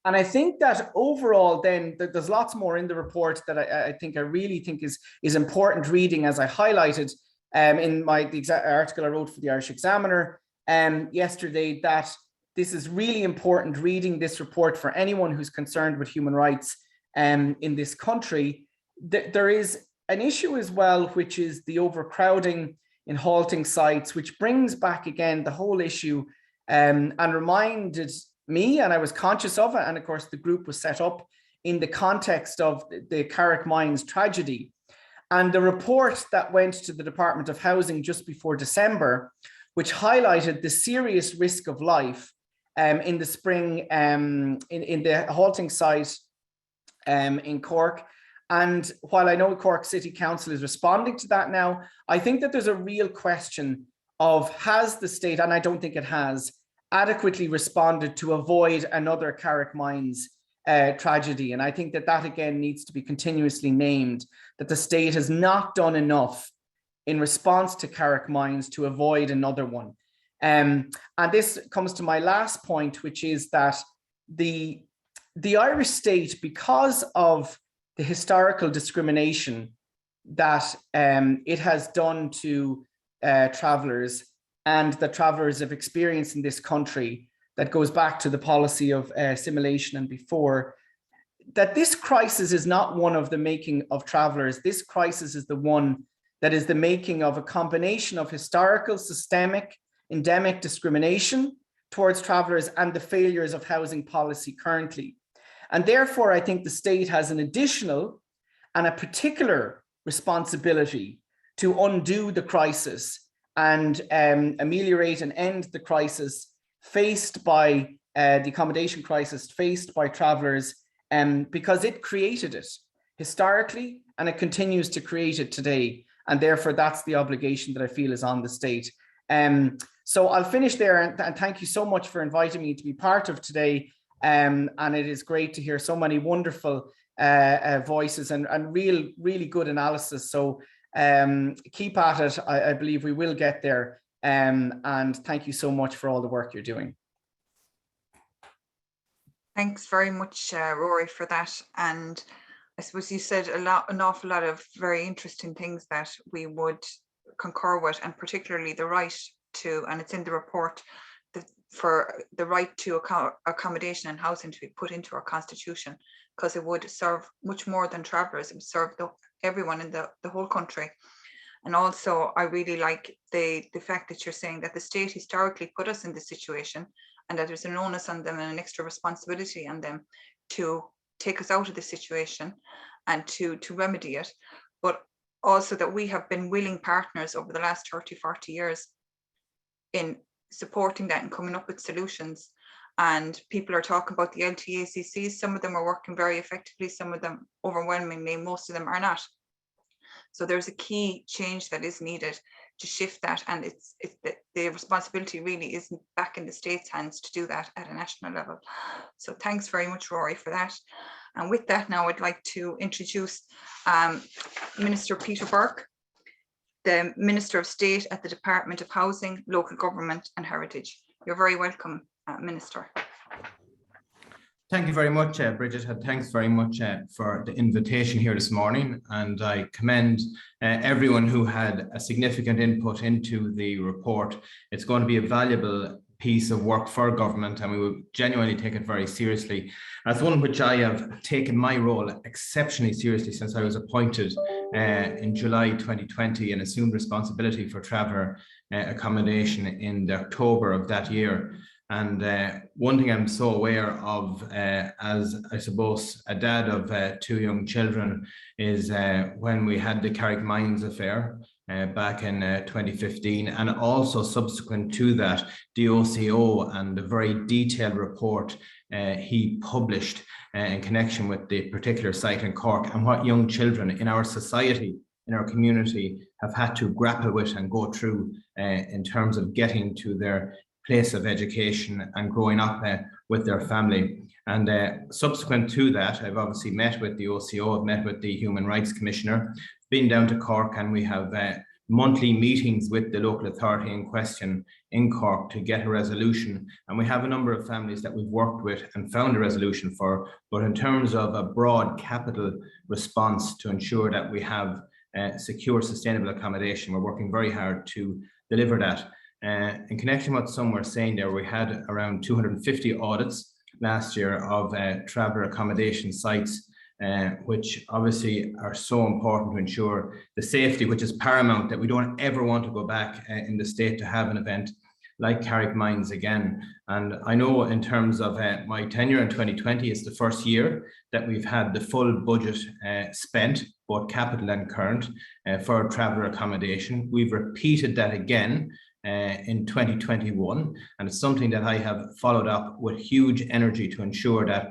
And I think that overall, then there's lots more in the report that I really think is important reading, as I highlighted. in the article I wrote for the Irish Examiner yesterday, that this is really important reading this report for anyone who's concerned with human rights in this country. There is an issue as well, which is the overcrowding in halting sites, which brings back again the whole issue and reminded me, and I was conscious of it, and of course the group was set up in the context of the Carrick Mines tragedy. And the report that went to the Department of Housing just before December, which highlighted the serious risk of life in the spring in the halting site in Cork. And while I know Cork City Council is responding to that now, I think that there's a real question of, has the state, and I don't think it has, adequately responded to avoid another Carrick Mines tragedy? And I think that that again needs to be continuously named, that the state has not done enough in response to Carrick Mines to avoid another one. And this comes to my last point, which is that the Irish state, because of the historical discrimination that it has done to travellers and that travellers have experienced in this country, that goes back to the policy of assimilation and before, that this crisis is not one of the making of travellers. This crisis is the one that is the making of a combination of historical, systemic, endemic discrimination towards travellers and the failures of housing policy currently. And therefore, I think the state has an additional and a particular responsibility to undo the crisis and ameliorate and end the crisis faced by the accommodation crisis faced by travellers, because it created it historically and it continues to create it today. And therefore, that's the obligation that I feel is on the state. So I'll finish there, and thank you so much for inviting me to be part of today. And it is great to hear so many wonderful voices and really good analysis. So keep at it. I believe we will get there. And thank you so much for all the work you're doing. Thanks very much, Rory, for that. And I suppose you said an awful lot of very interesting things that we would concur with, and particularly the right to, and it's in the report, for the right to accommodation and housing to be put into our constitution, because it would serve much more than travellers. It would serve everyone in the whole country. And also, I really like the fact that you're saying that the state historically put us in this situation, and that there's an onus on them and an extra responsibility on them to take us out of this situation and to remedy it. But also that we have been willing partners over the last 30, 40 years in supporting that and coming up with solutions. And people are talking about the RTAWGs. Some of them are working very effectively, some of them overwhelmingly, most of them are not. So there's a key change that is needed to shift that, and it's the responsibility really isn't back in the state's hands to do that at a national level. So thanks very much, Rory, for that. And with that, now I'd like to introduce Minister Peter Burke, the Minister of State at the Department of Housing, Local Government and Heritage. You're very welcome, Minister. Thank you very much, Bridget, and thanks very much for the invitation here this morning. And I commend everyone who had a significant input into the report. It's going to be a valuable piece of work for government, and we will genuinely take it very seriously. As one which I have taken my role exceptionally seriously since I was appointed in July 2020 and assumed responsibility for traveller accommodation in October of that year. And one thing I'm so aware of, as I suppose a dad of two young children, is when we had the Carrick Mines affair back in 2015, and also subsequent to that, the OCO and the very detailed report he published in connection with the particular site in Cork, and what young children in our society, in our community, have had to grapple with and go through in terms of getting to their place of education and growing up with their family. And subsequent to that, I've obviously met with the OCO, I've met with the Human Rights Commissioner, been down to Cork, and we have monthly meetings with the local authority in question in Cork to get a resolution. And we have a number of families that we've worked with and found a resolution for. But in terms of a broad capital response to ensure that we have secure, sustainable accommodation. We're working very hard to deliver that. In connection with what some were saying there, we had around 250 audits last year of traveller accommodation sites, which obviously are so important to ensure the safety, which is paramount, that we don't ever want to go back in the state to have an event like Carrick Mines again. And I know in terms of my tenure in 2020, it's the first year that we've had the full budget spent, both capital and current, for traveller accommodation. We've repeated that again in 2021, and it's something that I have followed up with huge energy to ensure that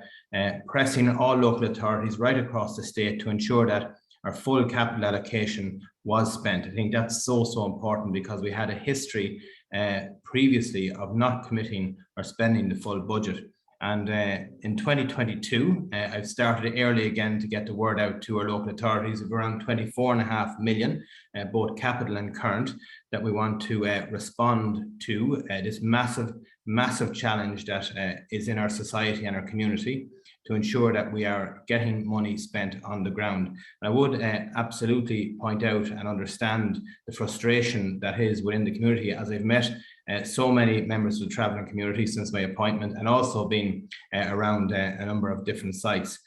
pressing all local authorities right across the state to ensure that our full capital allocation was spent. I think that's so important, because we had a history previously of not committing or spending the full budget. And in 2022, I've started early again to get the word out to our local authorities of around 24.5 million, both capital and current, that we want to respond to this massive challenge that is in our society and our community, to ensure that we are getting money spent on the ground. And I would absolutely point out and understand the frustration that is within the community, as I've met so many members of the travelling community since my appointment, and also been around a number of different sites.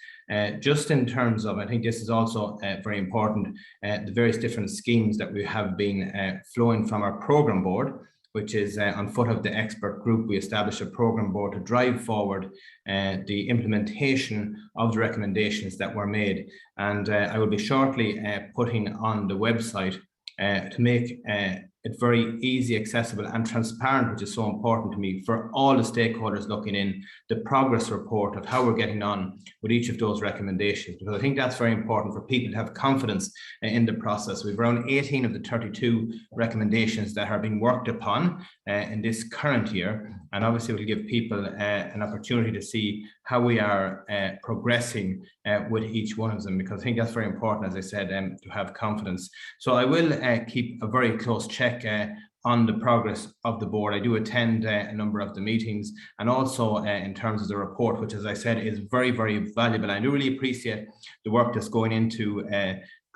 Just in terms of, I think this is also very important, the various different schemes that we have been flowing from our programme board, which is on foot of the expert group. We established a programme board to drive forward the implementation of the recommendations that were made. And I will be shortly putting on the website to make it very easy, accessible and transparent, which is so important to me, for all the stakeholders looking in, the progress report of how we're getting on with each of those recommendations, because I think that's very important for people to have confidence in the process. We've around 18 of the 32 recommendations that are being worked upon in this current year, and obviously we'll give people an opportunity to see how we are progressing with each one of them, because I think that's very important, as I said, to have confidence. So I will keep a very close check on the progress of the board. I do attend a number of the meetings, and also in terms of the report, which, as I said, is very valuable. I do really appreciate the work that's going into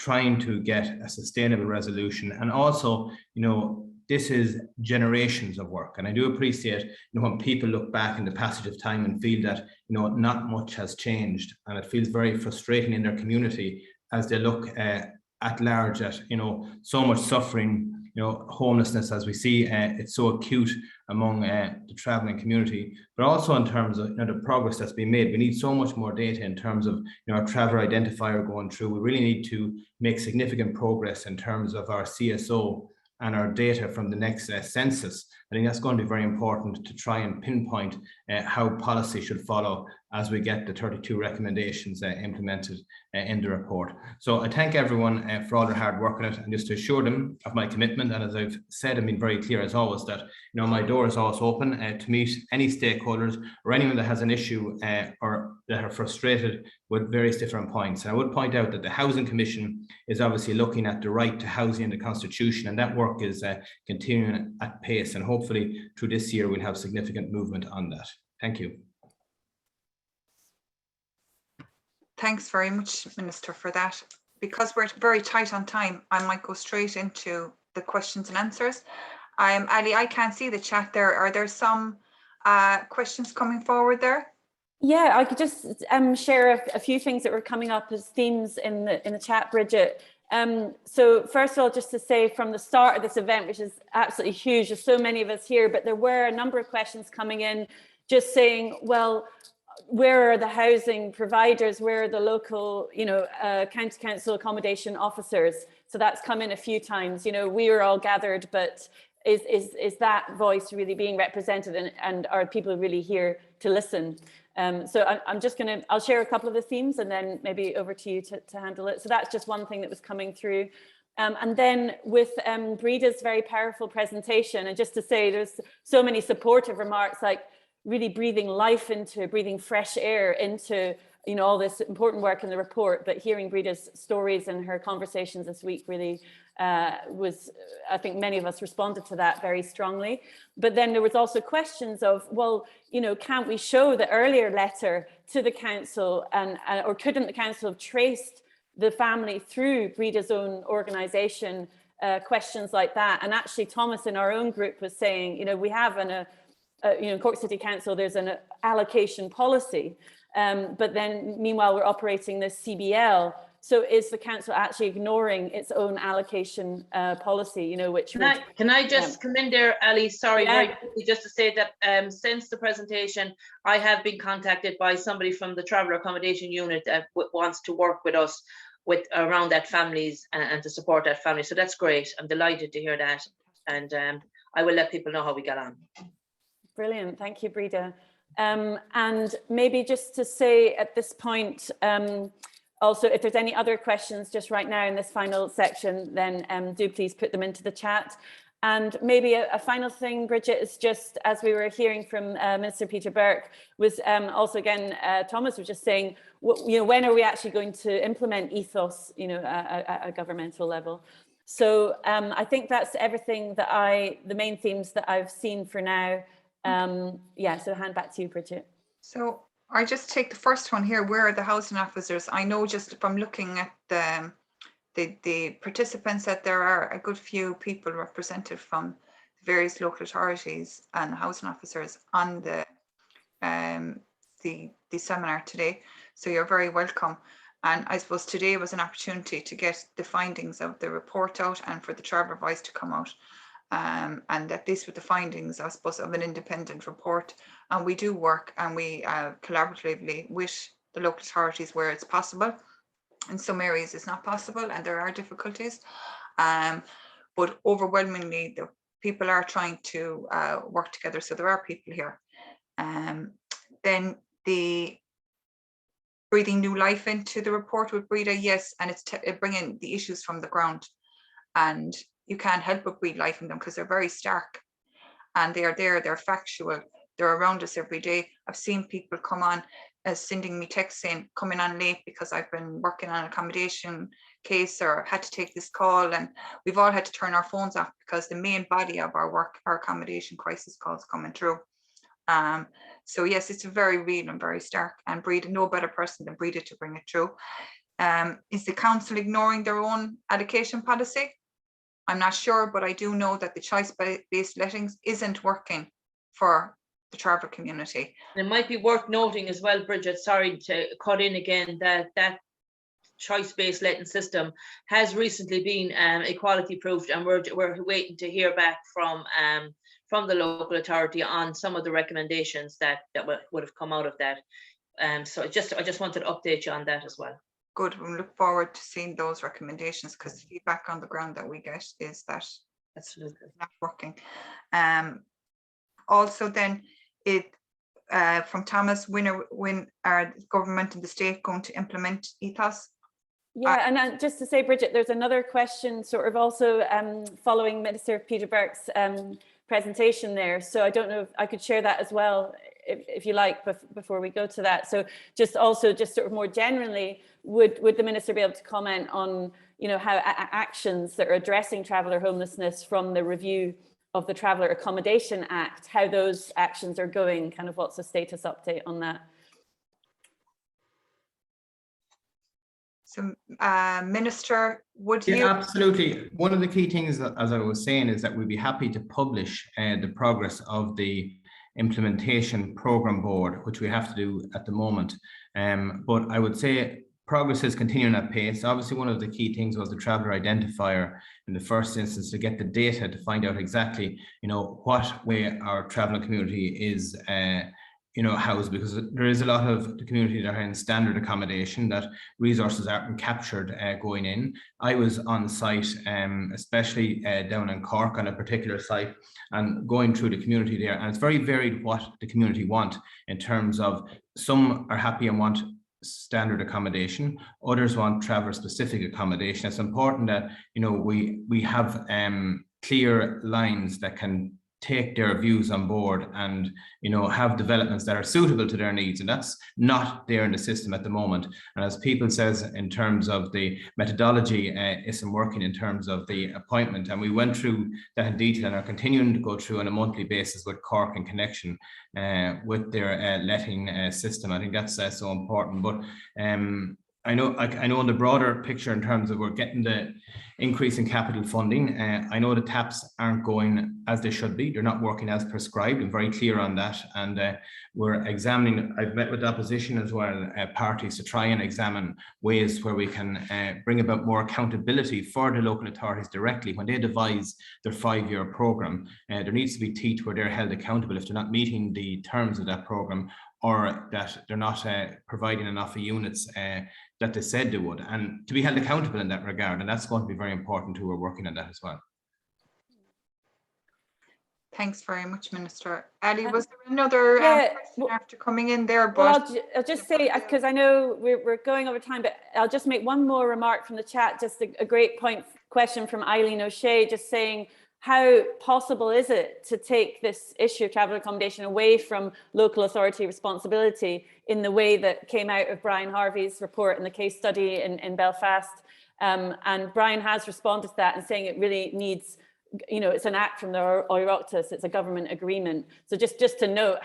trying to get a sustainable resolution, and also, you know, this is generations of work. And I do appreciate, you know, when people look back in the passage of time and feel that, you know, not much has changed, and it feels very frustrating in their community as they look at large at, you know, so much suffering, you know, homelessness, as we see, it's so acute among the travelling community, but also in terms of, you know, the progress that's been made. We need so much more data in terms of, you know, our traveller identifier going through. We really need to make significant progress in terms of our CSO and our data from the next census. I think that's going to be very important to try and pinpoint how policy should follow as we get the 32 recommendations implemented in the report. So I thank everyone for all their hard work on it, and just to assure them of my commitment. And as I've said, I've been very clear as always that, you know, my door is always open to meet any stakeholders or anyone that has an issue or that are frustrated with various different points. And I would point out that the Housing Commission is obviously looking at the right to housing in the Constitution, and that work is continuing at pace, and hopefully through this year we'll have significant movement on that. Thank you. Thanks very much, Minister, for that. Because we're very tight on time, I might go straight into the questions and answers. Ali, I can't see the chat there. Are there some questions coming forward there? Yeah, I could just share a few things that were coming up as themes in the chat, Bridget. So first of all, just to say, from the start of this event, which is absolutely huge, there's so many of us here, but there were a number of questions coming in just saying, well, where are the housing providers? Where are the local, you know, county council accommodation officers? So that's come in a few times. You know, we were all gathered, but is that voice really being represented, and are people really here to listen? So I'm just going to, I'll share a couple of the themes and then maybe over to you to handle it. So that's just one thing that was coming through. And then with Brida's very powerful presentation, and just to say, there's so many supportive remarks, like really breathing life into, breathing fresh air into, you know, all this important work in the report. But hearing Brida's stories and her conversations this week really was, I think many of us responded to that very strongly. But then there was also questions of, well, you know, can't we show the earlier letter to the council, and or couldn't the council have traced the family through Brida's own organisation, questions like that. And actually Thomas in our own group was saying, you know, we have in Cork City Council, there's an allocation policy, but then meanwhile we're operating this CBL. So is the council actually ignoring its own allocation policy, you know, which can I just come in there, Ali? Sorry, Yeah. very quickly, just to say that since the presentation, I have been contacted by somebody from the Traveller Accommodation Unit that wants to work with us around that families and to support that family. So that's great. I'm delighted to hear that. And I will let people know how we get on. Brilliant. Thank you, Breda. And maybe just to say at this point, also, if there's any other questions just right now in this final section, then do please put them into the chat. And maybe a final thing, Bridget, is just as we were hearing from Minister Peter Burke, was also again, Thomas was just saying, you know, when are we actually going to implement ethos, you know, at a governmental level? So I think that's everything that the main themes that I've seen for now. Yeah, so hand back to you, Bridget. So I just take the first one here. Where are the housing officers? I know just from looking at the participants that there are a good few people represented from various local authorities and housing officers on the seminar today. So you're very welcome. And I suppose today was an opportunity to get the findings of the report out and for the Traveller Voice to come out. And that these were the findings, I suppose, of an independent report. And we do work and we collaboratively with the local authorities where it's possible. In some areas it's not possible and there are difficulties. But overwhelmingly, the people are trying to work together. So there are people here. Then the breathing new life into the report with Breda, yes, and it's bringing the issues from the ground. And you can't help but breathe life in them because they're very stark and they are there, they're factual, they're around us every day. I've seen people come on sending me texts saying, coming on late because I've been working on an accommodation case or had to take this call, and we've all had to turn our phones off because the main body of our work, our accommodation crisis calls coming through. So yes, it's very real and very stark, and Breda, no better person than Breda to bring it through. Is the council ignoring their own allocation policy? I'm not sure, but I do know that the choice-based lettings isn't working for the traveller community. It might be worth noting as well, Bridget, sorry to cut in again, that choice-based letting system has recently been equality proofed, and we're waiting to hear back from the local authority on some of the recommendations that would have come out of that. So I just wanted to update you on that as well. Good. We look forward to seeing those recommendations because the feedback on the ground that we get is that it's not working. Also, then from Thomas, when are the government and the state going to implement ethos? Yeah, and just to say, Bridget, there's another question sort of also following Minister Peter Burke's presentation there. So I don't know if I could share that as well, if you like, before we go to that. So just sort of more generally, would the Minister be able to comment on, you know, how actions that are addressing traveller homelessness from the review of the Traveller Accommodation Act, how those actions are going, kind of what's the status update on that? So, Minister, would you? Yeah, absolutely. One of the key things, as I was saying, is that we'd be happy to publish the progress of the implementation program board, which we have to do at the moment. But I would say progress is continuing at pace. Obviously, one of the key things was the traveller identifier in the first instance, to get the data to find out exactly, you know, what way our travelling community is you know, housed, because there is a lot of the community that are in standard accommodation that resources aren't captured going in. I was on site, especially down in Cork on a particular site, and going through the community there, and it's very varied what the community want in terms of, some are happy and want standard accommodation, others want traveller specific accommodation. It's important that, you know, we have clear lines that can take their views on board and, you know, have developments that are suitable to their needs, and that's not there in the system at the moment. And as people says, in terms of the methodology, isn't working in terms of the appointment, and we went through that in detail and are continuing to go through on a monthly basis with Cork in connection with their letting system. I think that's so important. But I know the broader picture in terms of we're getting the increase in capital funding. I know the TAPs aren't going as they should be. They're not working as prescribed. I'm very clear on that. And we're examining, I've met with the opposition as well, parties to try and examine ways where we can bring about more accountability for the local authorities directly when they devise their 5-year programme. There needs to be teeth where they're held accountable if they're not meeting the terms of that programme, or that they're not providing enough units that they said they would, and to be held accountable in that regard. And that's going to be very important too. We're working on that as well. Thanks very much, Minister. Ali, was there another question after coming in there? Well, I'll just say, because I know we're going over time, but I'll just make one more remark from the chat. Just a great question from Eileen O'Shea, just saying, how possible is it to take this issue of travel accommodation away from local authority responsibility in the way that came out of Brian Harvey's report and the case study in Belfast? And Brian has responded to that and saying it really needs, you know, it's an act from the Oireachtas, it's a government agreement. So just to note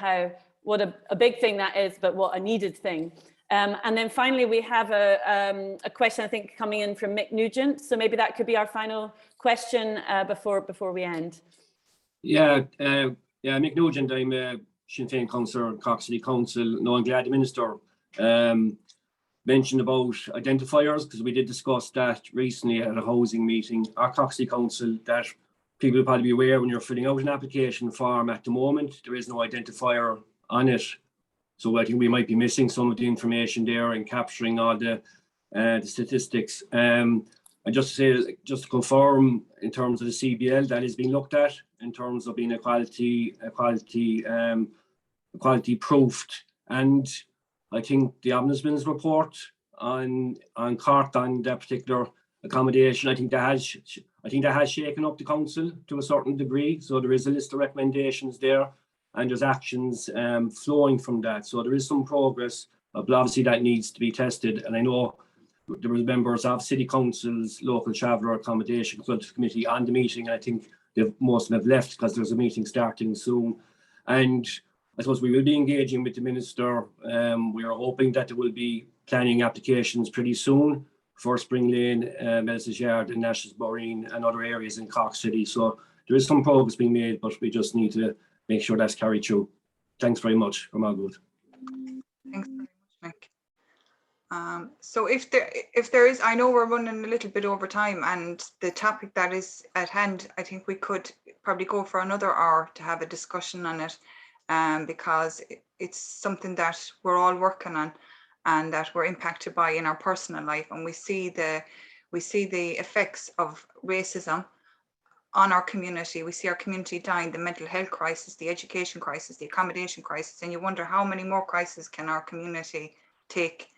what a big thing that is, but what a needed thing. And then finally, we have a question, I think, coming in from Mick Nugent. So maybe that could be our final question before we end. Yeah, Mick Nugent, I'm a Sinn Féin councillor, Cork City Council. No, I'm glad the Minister mentioned about identifiers, because we did discuss that recently at a housing meeting, our Cork City Council, that people will probably be aware when you're filling out an application form at the moment, there is no identifier on it. So I think we might be missing some of the information there and capturing all the statistics. And just to confirm, in terms of the CBL, that is being looked at in terms of being equality proofed. And I think the Ombudsman's report on Cork on that particular accommodation, I think that has shaken up the council to a certain degree. So there is a list of recommendations there, and there's actions flowing from that. So there is some progress, but obviously that needs to be tested. And I know there were members of City Council's local traveller accommodation committee on the meeting. I think most of them have left because there's a meeting starting soon. And I suppose we will be engaging with the Minister. We are hoping that there will be planning applications pretty soon for Spring Lane, Medicine's Yard and Nash's Boreen and other areas in Cork City. So there is some progress being made, but we just need to make sure that's carried through. Thanks very much. From all good. Thanks very much, Mick. So if there is, I know we're running a little bit over time, and the topic that is at hand, I think we could probably go for another hour to have a discussion on it, because it's something that we're all working on and that we're impacted by in our personal life, and we see the effects of racism on our community. We see our community dying, the mental health crisis, the education crisis, the accommodation crisis, and you wonder how many more crises can our community take.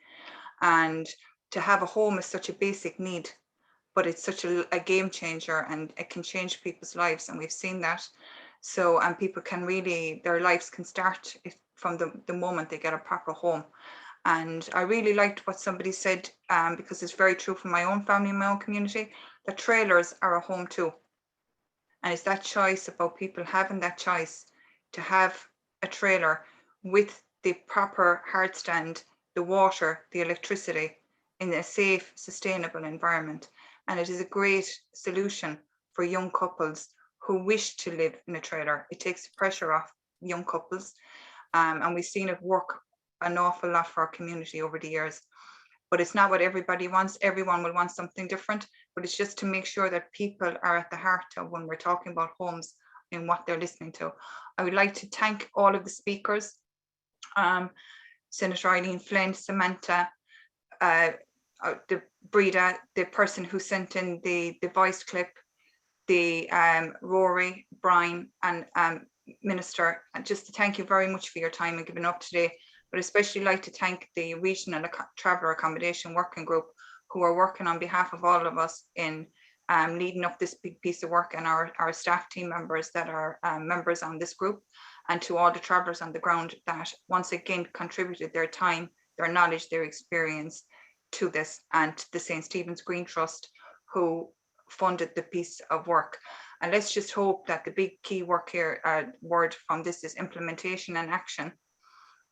And to have a home is such a basic need, but it's such a game changer, and it can change people's lives, and we've seen that. So, and people can really, their lives can start from the moment they get a proper home. And I really liked what somebody said, because it's very true from my own family, my own community, that trailers are a home too. And it's that choice about people having that choice to have a trailer with the proper hard stand, the water, the electricity, in a safe, sustainable environment. And it is a great solution for young couples who wish to live in a trailer. It takes the pressure off young couples. And we've seen it work an awful lot for our community over the years. But it's not what everybody wants. Everyone will want something different, but it's just to make sure that people are at the heart of when we're talking about homes and what they're listening to. I would like to thank all of the speakers, Senator Eileen Flynn, Samantha, the Breda, the person who sent in the voice clip, the Rory, Brian, and Minister. And just to thank you very much for your time and giving up today. But especially like to thank the Regional Traveller Accommodation Working Group, who are working on behalf of all of us in leading up this big piece of work, and our staff team members that are members on this group, and to all the travellers on the ground that once again contributed their time, their knowledge, their experience to this, and to the St. Stephen's Green Trust, who funded the piece of work. And let's just hope that the big key work here, word from this, is implementation and action.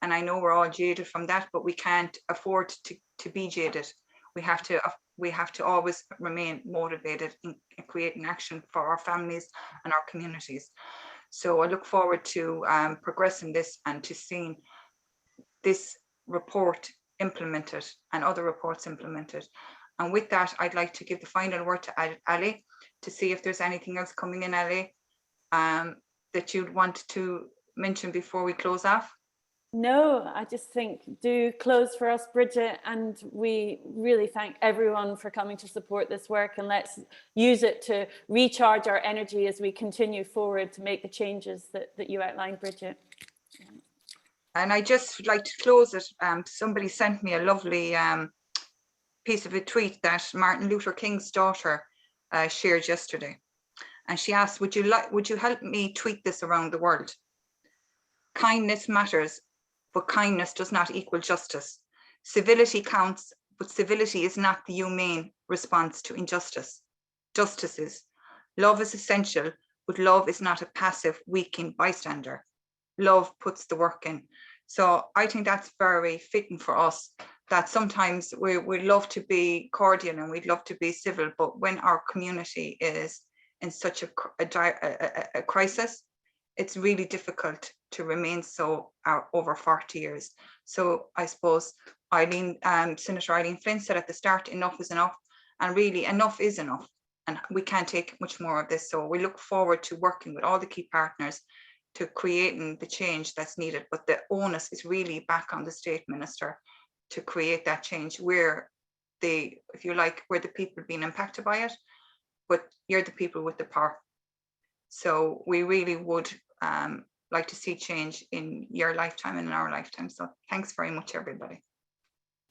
And I know we're all jaded from that, but we can't afford to be jaded. we have to always remain motivated in creating action for our families and our communities. So I look forward to progressing this and to seeing this report implemented and other reports implemented. And with that, I'd like to give the final word to Ali to see if there's anything else coming in, Ali, that you'd want to mention before we close off. No, I just think do close for us, Bridget, and we really thank everyone for coming to support this work, and let's use it to recharge our energy as we continue forward to make the changes that you outlined, Bridget. And I just like to close it. Somebody sent me a lovely piece of a tweet that Martin Luther King's daughter shared yesterday. And she asked, would you help me tweet this around the world? Kindness matters, but kindness does not equal justice. Civility counts, but civility is not the humane response to injustice. Justices. Love is essential, but love is not a passive, weakening bystander. Love puts the work in. So I think that's very fitting for us, that sometimes we love to be cordial and we'd love to be civil, but when our community is in such a crisis, it's really difficult to remain so over 40 years. So I suppose Senator Eileen Flynn said at the start, enough is enough, and really enough is enough, and we can't take much more of this. So we look forward to working with all the key partners to creating the change that's needed, but the onus is really back on the State Minister to create that change where if you like, where the people being impacted by it, but you're the people with the power. So we really would like to see change in your lifetime and in our lifetime. So thanks very much, everybody.